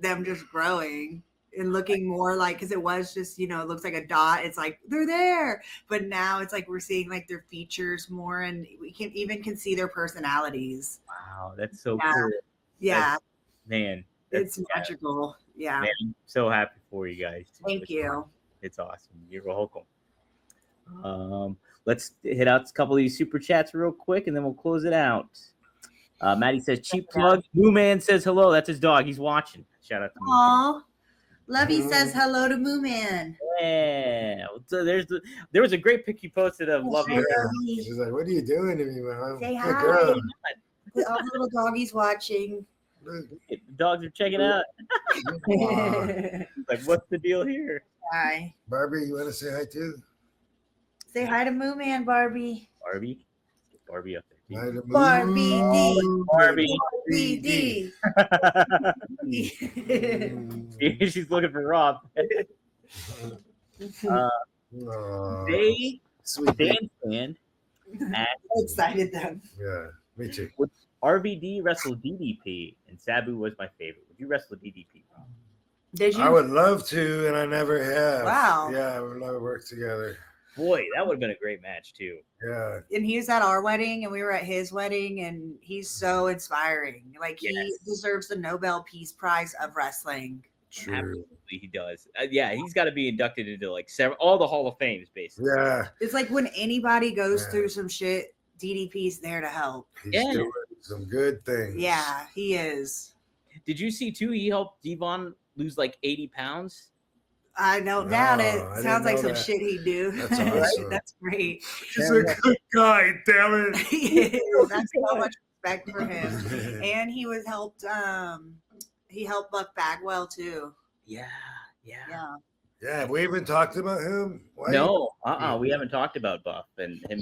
them just growing and looking more like, because it was just, it looks like a dot. It's like they're there, but now it's like we're seeing like their features more, and we can see their personalities. Wow, that's so cool. Yeah, it's magical. Yeah, man, I'm so happy for you guys. Thank you. It's awesome. You're welcome. Let's hit out a couple of these super chats real quick, and then we'll close it out. Maddie says, cheap plug. Moo Man says hello. That's his dog. He's watching. Shout out to Moo. Aw. Lovey says hello to Moo Man. Yeah. So there was a great pic you posted of Lovey. Yeah. She's like, what are you doing to me, man? Say hi. All the little doggies watching. The dogs are checking out. Like, what's the deal here? Hi. Barbie, you want to say hi too? Say hi to Moo Man, Barbie. Barbie? Get Barbie up there. Hi to Barbie D. Barbie D. She's looking for Rob. Dan Excited them. Yeah, me too. RVD wrestled DDP, and Sabu was my favorite. Would you wrestle DDP? Did you? I would love to, and I never have. Wow. Yeah, we've never worked together. Boy, that would have been a great match too. Yeah. And he was at our wedding, and we were at his wedding, and he's so inspiring. Like he deserves the Nobel Peace Prize of wrestling. True. Absolutely, he does. Yeah, he's got to be inducted into like all the Hall of Fames, basically. Yeah. It's like when anybody goes through some shit, DDP's there to help. He's doing some good things. Yeah, he is. Did you see too? He helped Devon lose like 80 pounds. I don't doubt it. Sounds like some shit he'd do. That's awesome. That's great. He's a good guy, damn it. That's so much respect for him. And he was helped. He helped Buck Bagwell too. Yeah. Yeah, have we even talked about him? Why No, we haven't talked about Buff and him.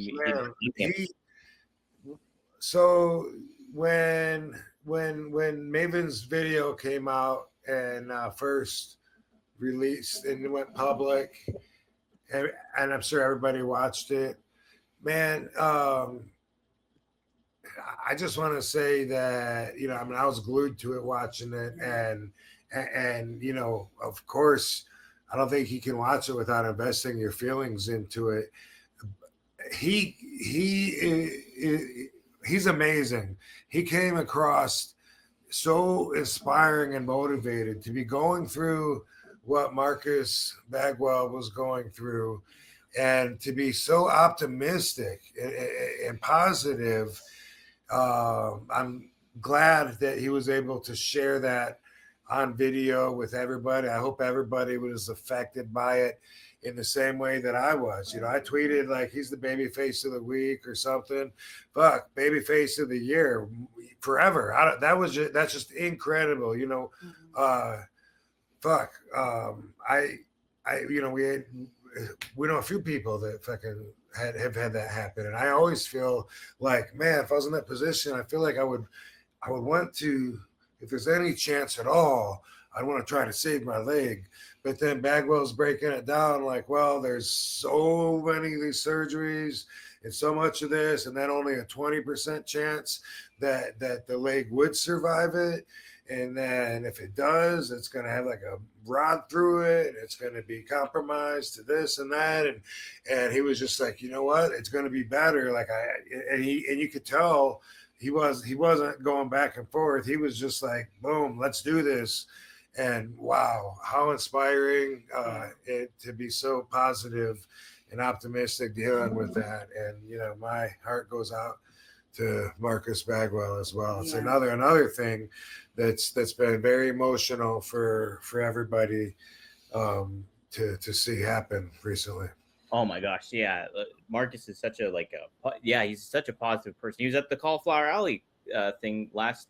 So when Maven's video came out and first released and went public, and I'm sure everybody watched it, man. I just want to say that, I mean, I was glued to it watching it, and of course, I don't think you can watch it without investing your feelings into it. He's amazing. He came across so inspiring and motivated to be going through what Marcus Bagwell was going through, and to be so optimistic and positive. I'm glad that he was able to share that on video with everybody. I hope everybody was affected by it in the same way that I was. I tweeted like he's the baby face of the week or something. Fuck, baby face of the year forever. That's just incredible. We know a few people that fucking have had that happen, and I always feel like, man, if I was in that position, I feel like I would want to, if there's any chance at all, I'd want to try to save my leg. But then Bagwell's breaking it down like, well, there's so many of these surgeries and so much of this, and then only a 20% chance that the leg would survive it. And then if it does, it's going to have like a rod through it. It's going to be compromised to this and that. And he was just like, you know what? It's going to be better. And you could tell he wasn't going back and forth. He was just like, boom, let's do this. And wow, how inspiring to be so positive and optimistic dealing with that. And, my heart goes out to Marcus Bagwell as well. It's another thing that's been very emotional for everybody to see happen recently. Oh my gosh, yeah. Marcus is such he's such a positive person. He was at the Cauliflower Alley thing last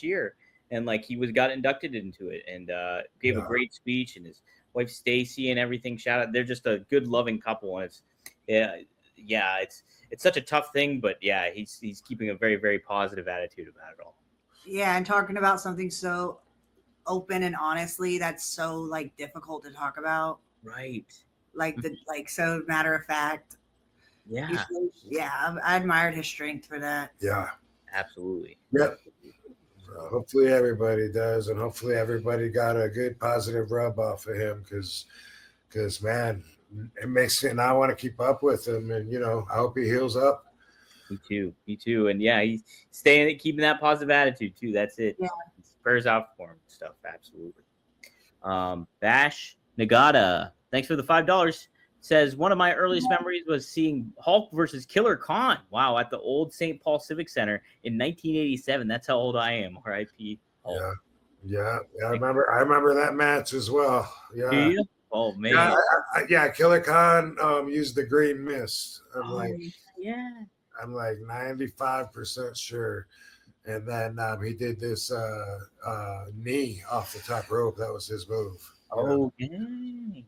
year, and like he got inducted into it, and gave a great speech, and his wife Stacy and everything. Shout out, they're just a good, loving couple, and it's such a tough thing, but yeah, he's keeping a very, very positive attitude about it all. Yeah, and talking about something so open and honestly that's so like difficult to talk about. Right. So matter of fact. Yeah. I admired his strength for that. Yeah. Absolutely. Yep. Hopefully everybody does, and hopefully everybody got a good positive rub off of him, because man, it makes me not want to keep up with him, and I hope he heals up. Me too. And yeah, he's keeping that positive attitude too. That's it. Yeah. Prayers out for him and stuff. Absolutely. Bash Nagata, thanks for the $5. Says, one of my earliest memories was seeing Hulk versus Killer Khan. Wow, at the old St. Paul Civic Center in 1987. That's how old I am. R.I.P. Hulk. Yeah. I remember that match as well. Yeah. Do you? Oh man. Killer Khan used the green mist. I'm like 95% sure. And then he did this knee off the top rope. That was his move. Oh, yeah.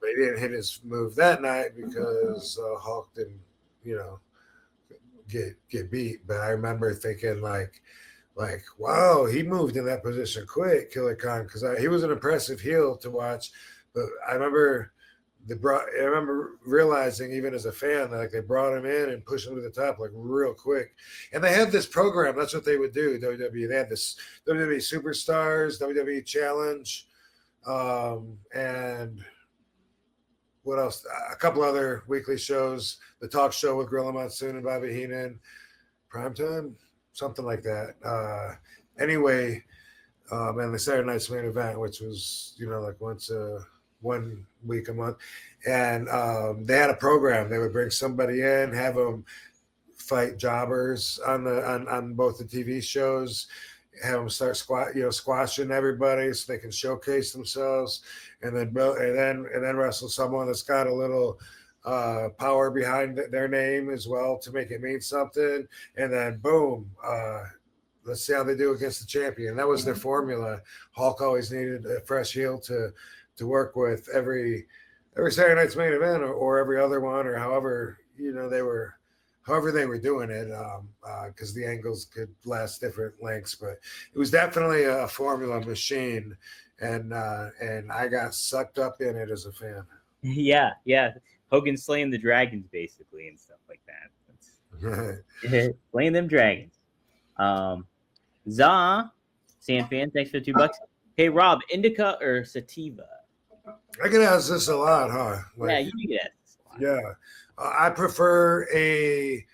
But he didn't hit his move that night because Hulk didn't, get beat. But I remember thinking like, wow, he moved in that position quick, Killer Khan, because he was an impressive heel to watch. But I remember I remember realizing, even as a fan, that like they brought him in and pushed him to the top like real quick. And they had this program. That's what they would do. WWE. They had this WWE Superstars, WWE Challenge, and what else? A couple other weekly shows. The Talk Show with Gorilla Monsoon and Bobby Heenan, Primetime, something like that. Anyway, and the Saturday Night's Main Event, which was like once 1 week a month, and they had a program. They would bring somebody in, have them fight jobbers on both the TV shows, have them start squashing everybody so they can showcase themselves, and then wrestle someone that's got a little power behind their name as well to make it mean something, and then boom. Let's see how they do against the champion. That was their formula. Hulk always needed a fresh heel to work with every Saturday Night's Main Event or every other one, or however they were doing it, because the angles could last different lengths. But it was definitely a formula machine, and I got sucked up in it as a fan. Yeah. Hogan slaying the dragons basically and stuff like that. Slaying them dragons. Sand fan, thanks for the $2. Hey Rob, indica or sativa? I get asked this a lot, huh? Yeah, you get asked this a lot. Yeah, I prefer a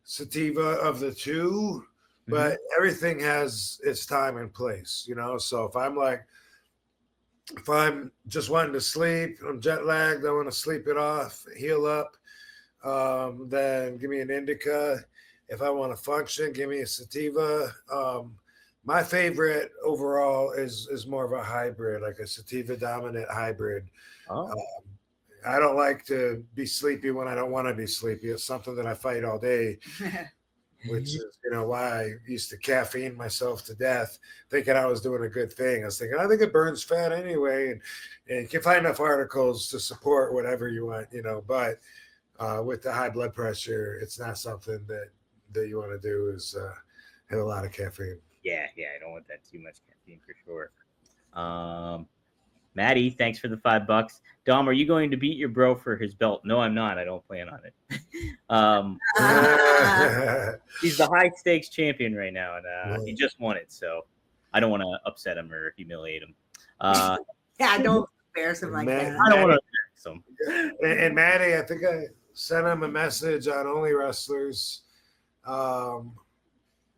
sativa of the two, but everything has its time and place, So if I'm just wanting to sleep, I'm jet lagged, I want to sleep it off, heal up, then give me an indica. If I want to function, give me a sativa. My favorite overall is more of a hybrid, like a sativa dominant hybrid. Oh. I don't like to be sleepy when I don't want to be sleepy. It's something that I fight all day, which is why I used to caffeine myself to death, thinking I was doing a good thing. I was thinking, I think it burns fat anyway, and you can find enough articles to support whatever you want, But with the high blood pressure, it's not something that you want to do is have a lot of caffeine. Yeah, I don't want that too much caffeine for sure. Maddie, thanks for the $5. Dom, are you going to beat your bro for his belt? No, I'm not. I don't plan on it. He's the high stakes champion right now, and he just won it, so I don't want to upset him or humiliate him. Don't embarrass him like that. I don't want to embarrass him. And Maddie, I think I sent him a message on Only Wrestlers.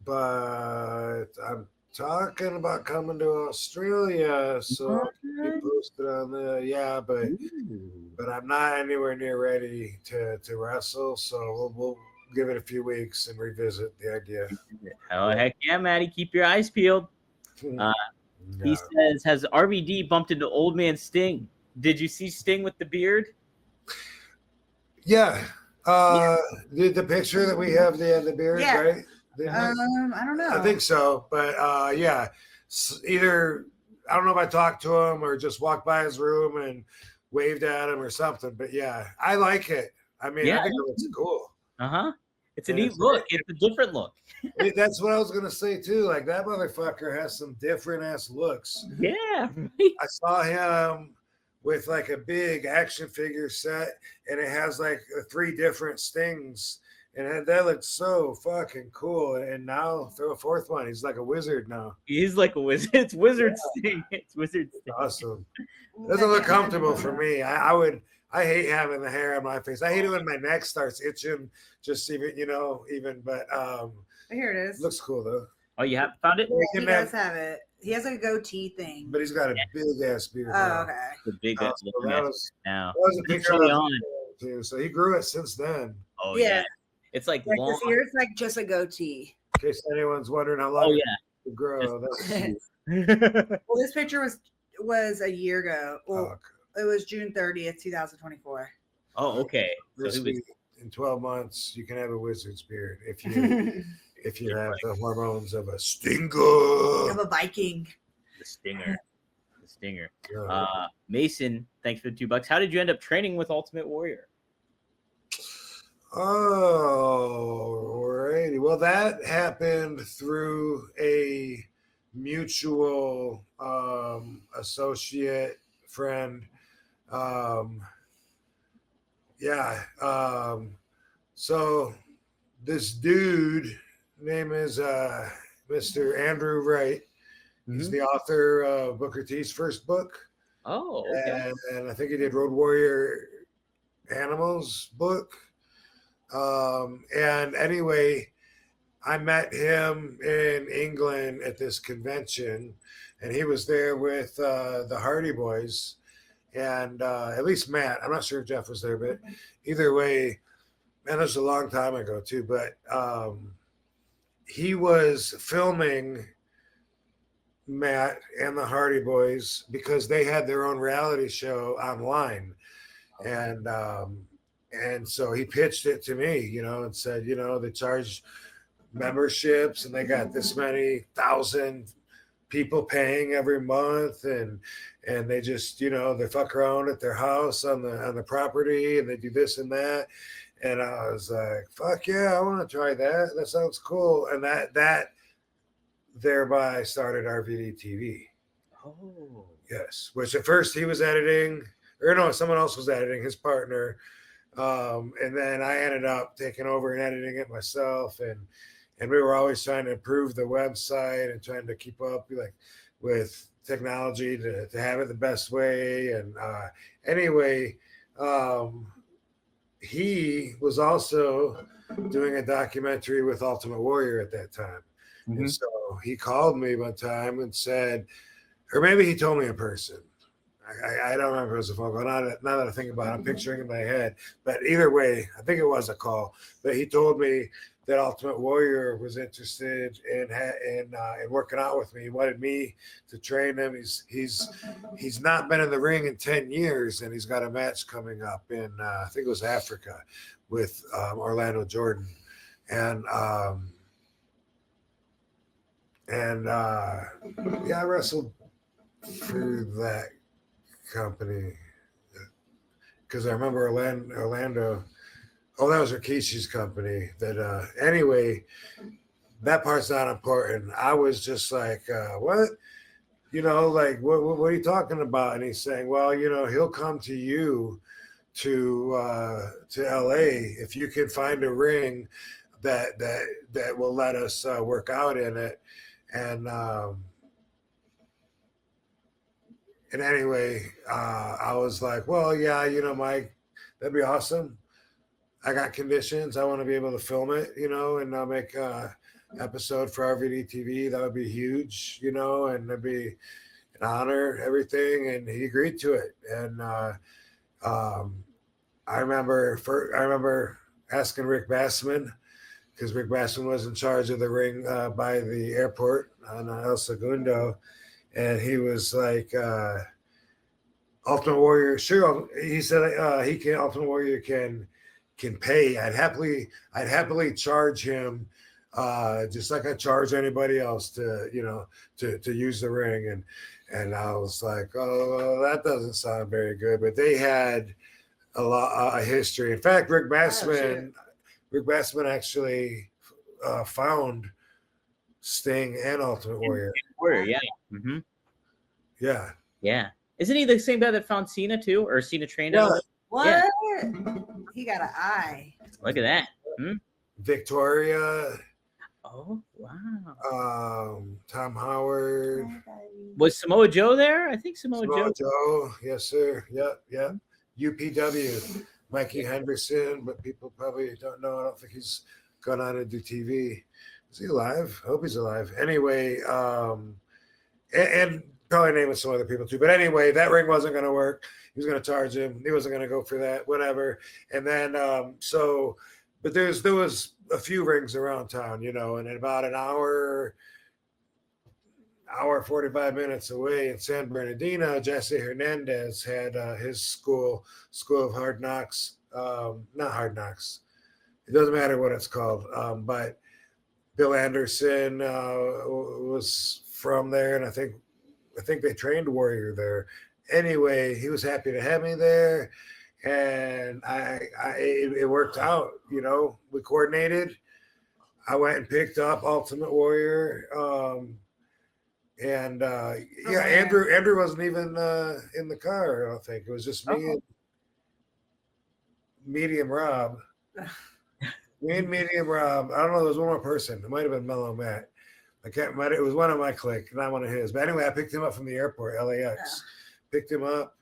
But I'm talking about coming to Australia, so I'll keep you posted on but I'm not anywhere near ready to wrestle, so we'll give it a few weeks and revisit the idea. Oh heck yeah, Maddie, keep your eyes peeled. He says, has RVD bumped into old man Sting? Did you see Sting with the beard? Yeah. The picture that we have, the beard, right? I don't know. I think so, but yeah, either I don't know if I talked to him or just walked by his room and waved at him or something. But yeah, I like it. I mean, I think it looks cool. It's a neat look. It's a different look. That's what I was gonna say too. Like that motherfucker has some different ass looks. Yeah, right? I saw him with like a big action figure set, and it has like 3 different Stings. And that looks so fucking cool. And now throw a 4th one. He's like a wizard now. He's like a wizard. It's Wizard Sting. It's Wizard Sting. Awesome. Doesn't look comfortable for me. I hate having the hair on my face. I hate it when my neck starts itching. Just even. But here it is. Looks cool though. Oh, you have found it? He does have it. He has a goatee thing. But he's got a big ass beard. Oh, okay. The big now. That was a picture of too. So he grew it since then. Oh yeah. It's like long. This ear's like just a goatee. In case anyone's wondering how long it grow. Well, this picture was a year ago. Well, it was June 30th, 2024. Oh, okay. So in 12 months, you can have a wizard's beard if you have the hormones of a stinger. Of a Viking. The stinger. Mason, thanks for the $2. How did you end up training with Ultimate Warrior? Oh, alrighty. Well, that happened through a mutual associate friend. Yeah. So this dude, name is Mr. Andrew Wright. He's the author of Booker T's first book. Oh, okay. And I think he did Road Warrior Animals book. And anyway, I met him in England at this convention, and he was there with the Hardy Boys, and at least Matt. I'm not sure if Jeff was there, but either way, man, it was a long time ago too. But he was filming Matt and the Hardy Boys because they had their own reality show online, and so he pitched it to me, and said, they charge memberships and they got this many thousand people paying every month, and they just they fuck around at their house on the property, and they do this and that. And I was like, fuck yeah, I want to try that. That sounds cool. And that thereby started RVD TV. Oh, yes. Which at first he was editing, or no, someone else was editing, his partner. And then I ended up taking over and editing it myself, and we were always trying to improve the website and trying to keep up with technology to have it the best way. And anyway, he was also doing a documentary with Ultimate Warrior at that time. Mm-hmm. And so he called me one time and said, or maybe he told me in person. I don't remember if it was a phone call. Now that I think about it, I'm picturing in my head. But either way, I think it was a call. But he told me that Ultimate Warrior was interested in working out with me. He wanted me to train him. He's not been in the ring in 10 years, and he's got a match coming up in I think it was Africa with Orlando Jordan, and yeah, I wrestled for that company because I remember Orlando. Oh, that was Rikishi's company. That anyway, that part's not important. I was just like, what? Like what are you talking about? And he's saying, well, he'll come to you to LA if you can find a ring that will let us work out in it. And anyway, I was like, well, yeah, Mike, that'd be awesome. I got conditions. I want to be able to film it, and I'll make an episode for RVD TV. That would be huge, and it'd be an honor, everything. And he agreed to it. And I remember asking Rick Bassman, because Rick Bassman was in charge of the ring by the airport on El Segundo. And he was like, Ultimate Warrior, sure. He said Ultimate Warrior can pay. I'd happily charge him just like I charge anybody else to use the ring. And I was like, oh, that doesn't sound very good. But they had a history. In fact, Rick Bassman actually found Sting and Ultimate Warrior. Yeah. Mm-hmm. Yeah. Yeah. Isn't he the same guy that found Cena too, or Cena trained him? What? Yeah. He got an eye. Look at that. Hmm? Victoria. Oh, wow. Tom Howard. Was Samoa Joe there? I think Samoa Joe. Yes, sir. Yep. UPW. Mikey Henderson, but people probably don't know. I don't think he's gone on to do TV. Is he alive? I hope he's alive. Anyway, and probably naming some other people too. But anyway, that ring wasn't going to work. He was going to charge him. He wasn't going to go for that, whatever. And then, but there was a few rings around town, and in about an hour 45 minutes away in San Bernardino, Jesse Hernandez had his school of hard knocks, not hard knocks. It doesn't matter what it's called. But Bill Anderson was from there, and I think they trained Warrior there. Anyway, he was happy to have me there, and it worked out. We coordinated. I went and picked up Ultimate Warrior, and Andrew wasn't even in the car. I don't think it was just me. Medium Rob. Me and Medium Rob. I don't know. There was one more person. It might have been Mellow Matt. I can't remember. It was one of my clique, not one of his. But anyway, I picked him up from the airport, LAX. Picked him up,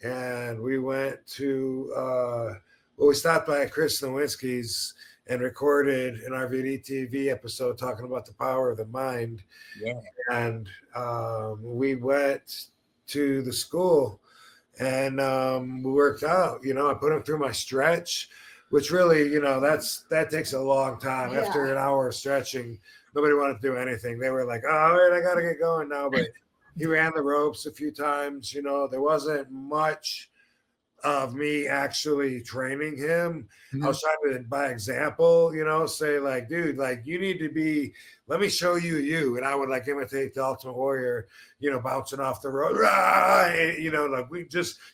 and we went to. We stopped by Chris Nowinski's and recorded an RVD TV episode talking about the power of the mind. Yeah. And we went to the school, and we worked out. I put him through my stretch, which really, that takes a long time. Yeah. After an hour of stretching, nobody wanted to do anything. They were like, "Oh, all right, I got to get going now." But he ran the ropes a few times. There wasn't much of me actually training him. I was trying to, by example, say like, dude, like you need to be, let me show you. And I would like imitate the Ultimate Warrior, bouncing off the road.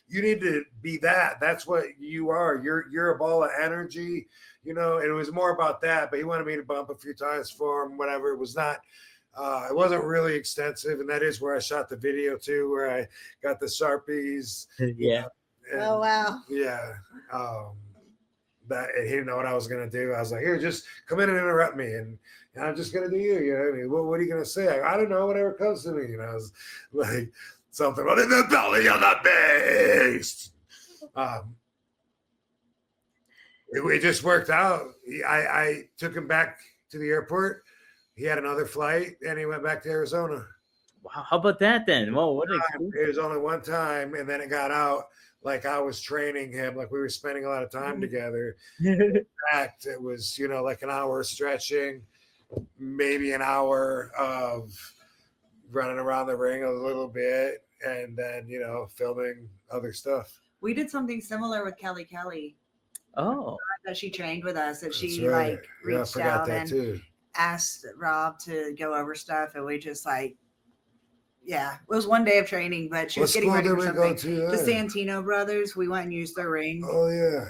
You need to be that. That's what you are. You're a ball of energy, and it was more about that, but he wanted me to bump a few times for him, whatever. It was not, it wasn't really extensive. And that is where I shot the video too, where I got the Sharpies. Yeah. And, oh wow. Yeah. That he didn't know what I was gonna do. I was like, here, just come in and interrupt me, and I'm just gonna do you. You know what I mean? What are you gonna say? I don't know. Whatever comes to me. I was like something about in the belly of the beast. It just worked out. I took him back to the airport. He had another flight, and he went back to Arizona. Wow, how about that then? Well, it was only one time, and then it got out. Like I was training him, like we were spending a lot of time together. In fact, it was, like an hour of stretching, maybe an hour of running around the ring a little bit, and then, filming other stuff. We did something similar with Kelly. Oh. That she trained with us, and she right. reached out and asked Rob to go over stuff, and we just it was one day of training, but she was getting ready for something. The Santino brothers, we went and used their ring. Oh, yeah.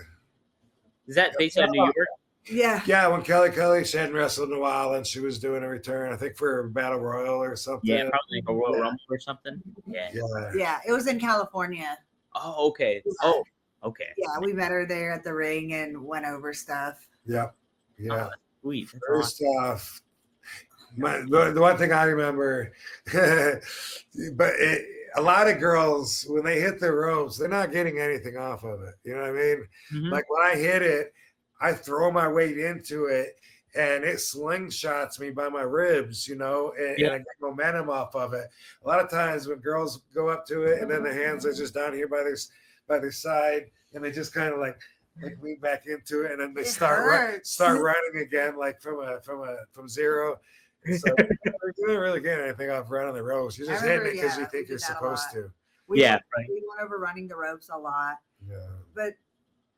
Is that based out of New York? Yeah. Yeah, when Kelly, she hadn't wrestled in a while, and she was doing a return, I think, for a Battle Royal or something. Yeah, probably like a Royal Rumble or something. Yeah. Yeah, it was in California. Oh, okay. Oh, okay. Yeah, we met her there at the ring and went over stuff. Yeah. Yeah. Oh, sweet. First off, the one thing I remember, but a lot of girls, when they hit the ropes, they're not getting anything off of it. You know what I mean? Mm-hmm. Like when I hit it, I throw my weight into it, and it slingshots me by my ribs, and I get momentum off of it. A lot of times when girls go up to it, and then the hands are just down here by their side, and they just kind of like lean back into it, and then they start running again, like from zero. So you don't really get anything off running the ropes. You're just hitting it because you think you're supposed to. We went over running the ropes a lot. Yeah. But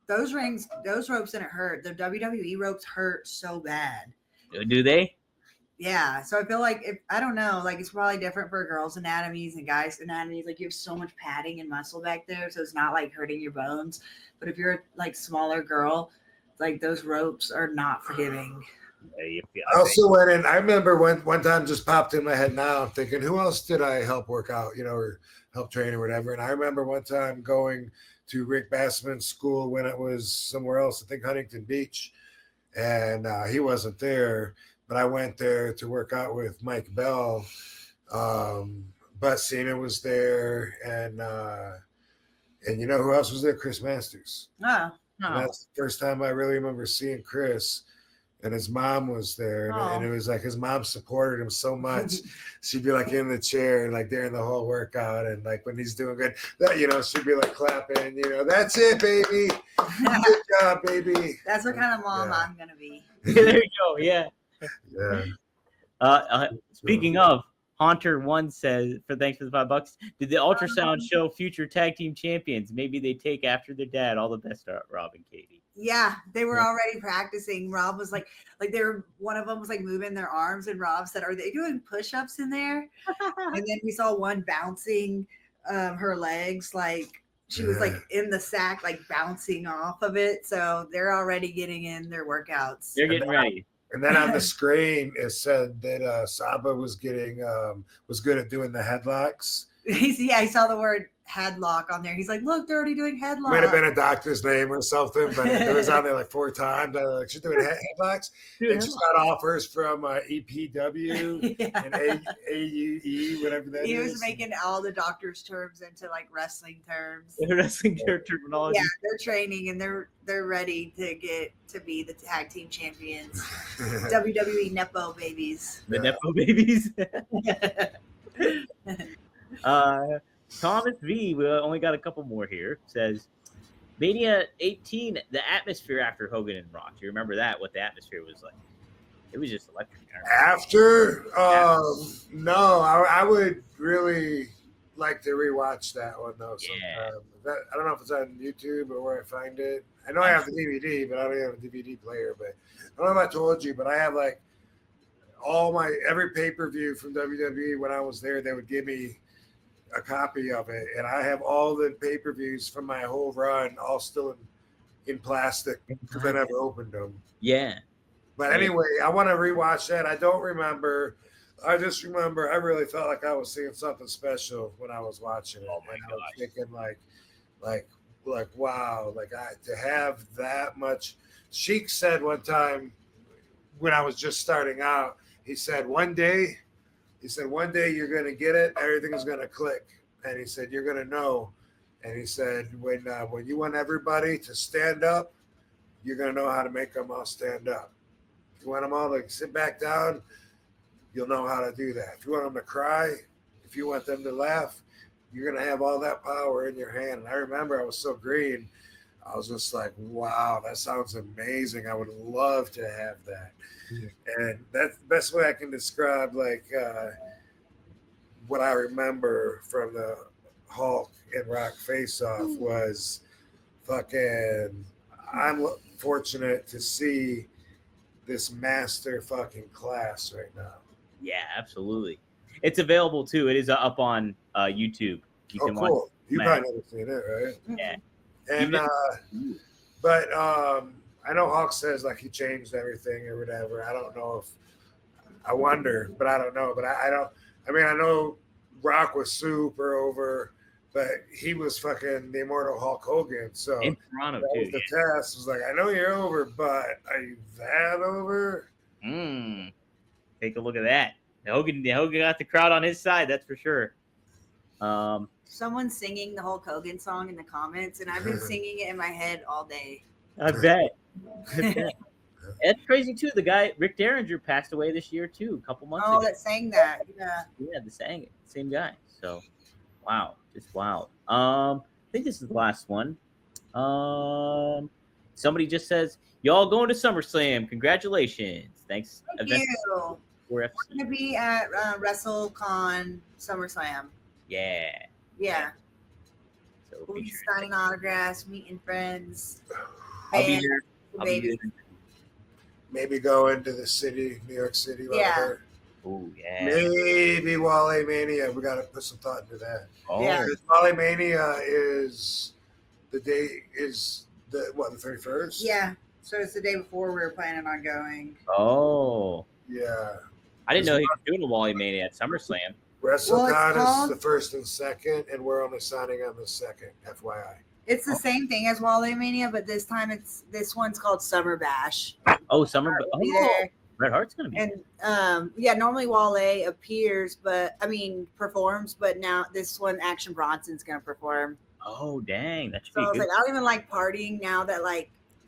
those ropes didn't hurt. The WWE ropes hurt so bad. Do they? Yeah. So I feel like I don't know, like it's probably different for girls' anatomies and guys' anatomies. Like you have so much padding and muscle back there, so it's not like hurting your bones. But if you're like smaller girl, like those ropes are not forgiving. I also went in. I remember one time just popped in my head now. I'm thinking, who else did I help work out, or help train or whatever? And I remember one time going to Rick Bassman's school when it was somewhere else, I think Huntington Beach, and he wasn't there. But I went there to work out with Mike Bell. Bud Cena was there, and you know who else was there? Chris Masters. Oh. That's the first time I really remember seeing Chris. And his mom was there, and it was like his mom supported him so much. She'd be like in the chair, like during the whole workout, and like when he's doing good, she'd be like clapping. That's it, baby. Good job, baby. That's what kind of mom I'm gonna be. There you go. Yeah. Yeah. Speaking of, Haunter1 says, thanks for the $5. Did the ultrasound show future tag team champions? Maybe they take after their dad. All the best, Rob and Katie. Yeah, they were already practicing. Rob was like one of them was like moving their arms, and Rob said, "Are they doing push-ups in there?" And then we saw one bouncing her legs, like she was like in the sack, like bouncing off of it. So they're already getting in their workouts. They're getting ready. And then on the screen, it said that Saba was good at doing the headlocks. I saw the word headlock on there. He's like, look, they're already doing headlock. Might have been a doctor's name or something, but it was on there like 4 times. I was like, she's doing headlocks. And she's got offers from EPW and AUE, whatever that is. He was making all the doctor's terms into like wrestling terms. Wrestling terminology. Yeah, they're training and they're ready to get to be the tag team champions. WWE Nepo babies. The Nepo babies. Thomas V, we only got a couple more here, says Mania 18, the atmosphere after Hogan and Rock. Do you remember that? What the atmosphere was like? It was just electric. After? No, I would really like to rewatch that one though. Sometime. I don't know if it's on YouTube or where I find it. I know I have the DVD, but I don't have a DVD player. But I don't know if I told you, but I have like every pay-per-view from WWE when I was there. They would give me a copy of it, and I have all the pay-per-views from my whole run all still in plastic because I never opened them. Yeah. But anyway, I want to rewatch that. I don't remember. I just remember I really felt like I was seeing something special when I was watching it. Oh my and gosh. I was thinking like wow, to have that much. Sheik said one time when I was just starting out, he said one day you're going to get it, everything is going to click. And he said, you're going to know. And he said, when you want everybody to stand up, you're going to know how to make them all stand up. If you want them all to sit back down, you'll know how to do that. If you want them to cry, if you want them to laugh, you're going to have all that power in your hand. And I remember I was so green. I was just like, wow, that sounds amazing. I would love to have that. And that's the best way I can describe what I remember from the Hulk and Rock face-off was fucking, I'm fortunate to see this master fucking class right now. Yeah, absolutely. It's available too. It is up on YouTube. You can cool. watch. You probably never seen it, right? Yeah. And but I know Hawk says like he changed everything or whatever. I don't know if I wonder, but I don't know. But I don't. I mean, I know Rock was super over, but he was fucking the immortal Hulk Hogan. So in Toronto that too. Was the test was like, I know you're over, but are you that over? Take a look at that. Hogan got the crowd on his side. That's for sure. Someone's singing the Hulk Hogan song in the comments, and I've been singing it in my head all day. I bet. That's crazy too. The guy Rick Derringer passed away this year too, a couple months ago. Oh, that sang that. Yeah. Yeah, the sang it. Same guy. So, wow, just wow. I think this is the last one. Somebody just says, "Y'all going to SummerSlam? Congratulations! Thanks." Thank you. We're gonna be at WrestleCon SummerSlam. Yeah. Yeah. So we'll be signing autographs, meeting friends. I'll be there. Baby. Maybe go into the city, New York City. Yeah. Oh yeah. Maybe Wale Mania. We got to put some thought into that. Oh. Yeah. Wale Mania is the 31st? Yeah. So it's the day before we were planning on going. Oh. Yeah. I didn't know he was doing a Wally Mania at SummerSlam. WrestleCon is the 1st and 2nd, and we're only signing on the 2nd, FYI. It's the same thing as Wale Mania, but this time this one's called Summer Bash. Oh, Summer Bash. Oh, Bret Hart's gonna be and yeah, normally Wale appears, performs, but now this one Action Bronson's gonna perform. Oh dang, that should so be I was good. like, I don't even like partying now that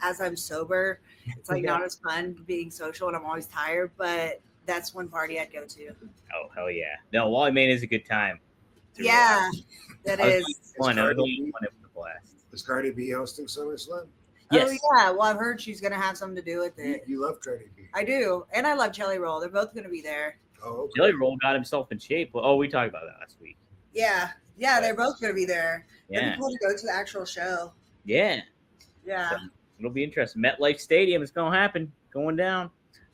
as I'm sober, it's not as fun being social and I'm always tired, but that's one party I'd go to. Oh hell yeah! No, Wally Mania is a good time. Yeah, that is. Fun. It was a blast. Is Cardi B hosting SummerSlam? Yes. Oh yeah. Well, I've heard she's gonna have something to do with it. You love Cardi B. I do, and I love Jelly Roll. They're both gonna be there. Oh, okay. Jelly Roll got himself in shape. Oh, we talked about that last week. Yeah, they're both gonna be there. Yeah. It'd be cool to go to the actual show. Yeah. Yeah. So it'll be interesting. MetLife Stadium is gonna happen. Going down.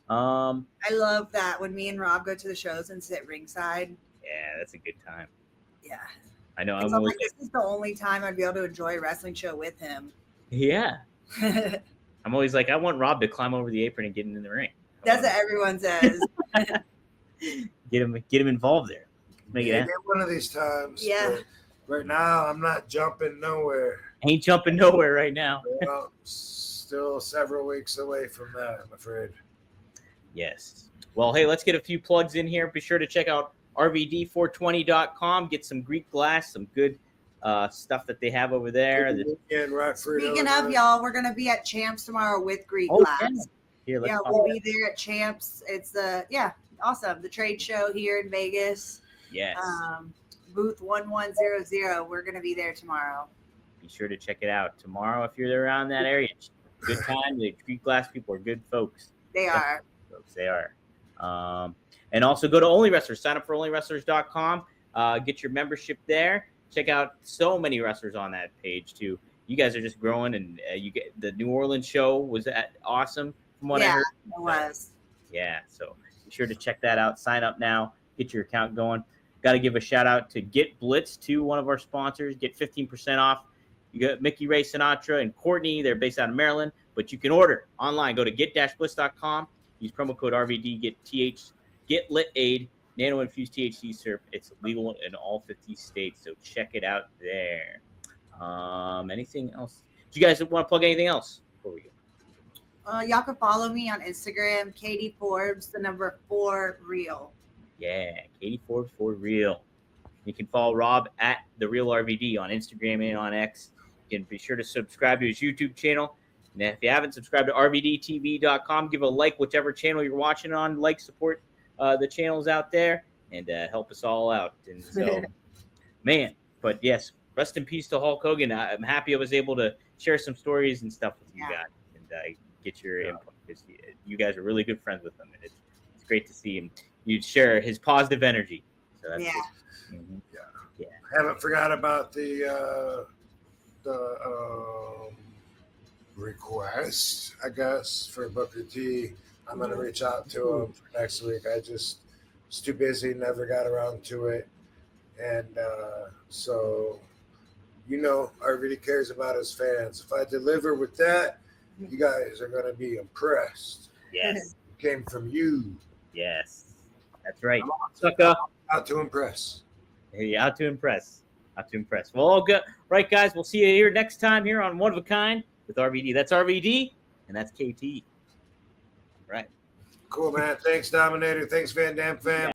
I love that when me and Rob go to the shows and sit ringside. Yeah, that's a good time. Yeah. I know. This is the only time I'd be able to enjoy a wrestling show with him. Yeah. I'm always like, I want Rob to climb over the apron and get in the ring. That's what everyone says. Get him involved there. Make it happen. One of these times. Yeah. Right now, I'm not jumping nowhere. Ain't jumping nowhere right now. Well, still several weeks away from that, I'm afraid. Yes. Well, hey, let's get a few plugs in here. Be sure to check out RVD420.com. Get some Greek glass, some good stuff that they have over there. Speaking of, y'all, we're going to be at Champs tomorrow with Greek Oh, glass. yeah, we'll be there at Champs. It's awesome. The trade show here in Vegas. Yes. Booth 1100. We're going to be there tomorrow. Be sure to check it out tomorrow if you're around that area. Good time. The Greek glass people are good folks. They are. Folks, they are. And also go to Only Wrestlers. Sign up for onlywrestlers.com. Get your membership there. Check out so many wrestlers on that page too. You guys are just growing, and you get the New Orleans show was awesome from what I heard. It was. Yeah, so be sure to check that out. Sign up now. Get your account going. Got to give a shout out to Get Blitzed, too, one of our sponsors. Get 15% off. You got Mickey Ray Sinatra and Courtney. They're based out of Maryland, but you can order online. Go to get-blitz.com. Use promo code RVD. Get Lit Aid. Nano-infused THC syrup. It's legal in all 50 states, so check it out there. Anything else? Do you guys want to plug anything else before we go? Y'all can follow me on Instagram, Katie Forbes, the number 4 real. Yeah, Katie Forbes for real. You can follow Rob at The Real RVD on Instagram and on X. You can be sure to subscribe to his YouTube channel. And if you haven't subscribed to RVDTV.com, give a like whichever channel you're watching on. Like, support the channels out there, and help us all out. And so, man, but yes, rest in peace to Hulk Hogan. I'm happy I was able to share some stories and stuff with you guys and get your input, because you guys are really good friends with him, and it's great to see him. You share his positive energy. So that's yeah. Haven't forgot about the request, I guess, for Booker T. I'm going to reach out to him for next week. I just was too busy, never got around to it. And so, RVD cares about his fans. If I deliver with that, you guys are going to be impressed. Yes. It came from you. Yes. That's right. Sucker. Out to impress. Hey, out to impress. Out to impress. Well, all good. Right, guys. We'll see you here next time here on One of a Kind with RVD. That's RVD, and that's KT. Right. Cool, man. Thanks, Dominator. Thanks, Van Dam fam.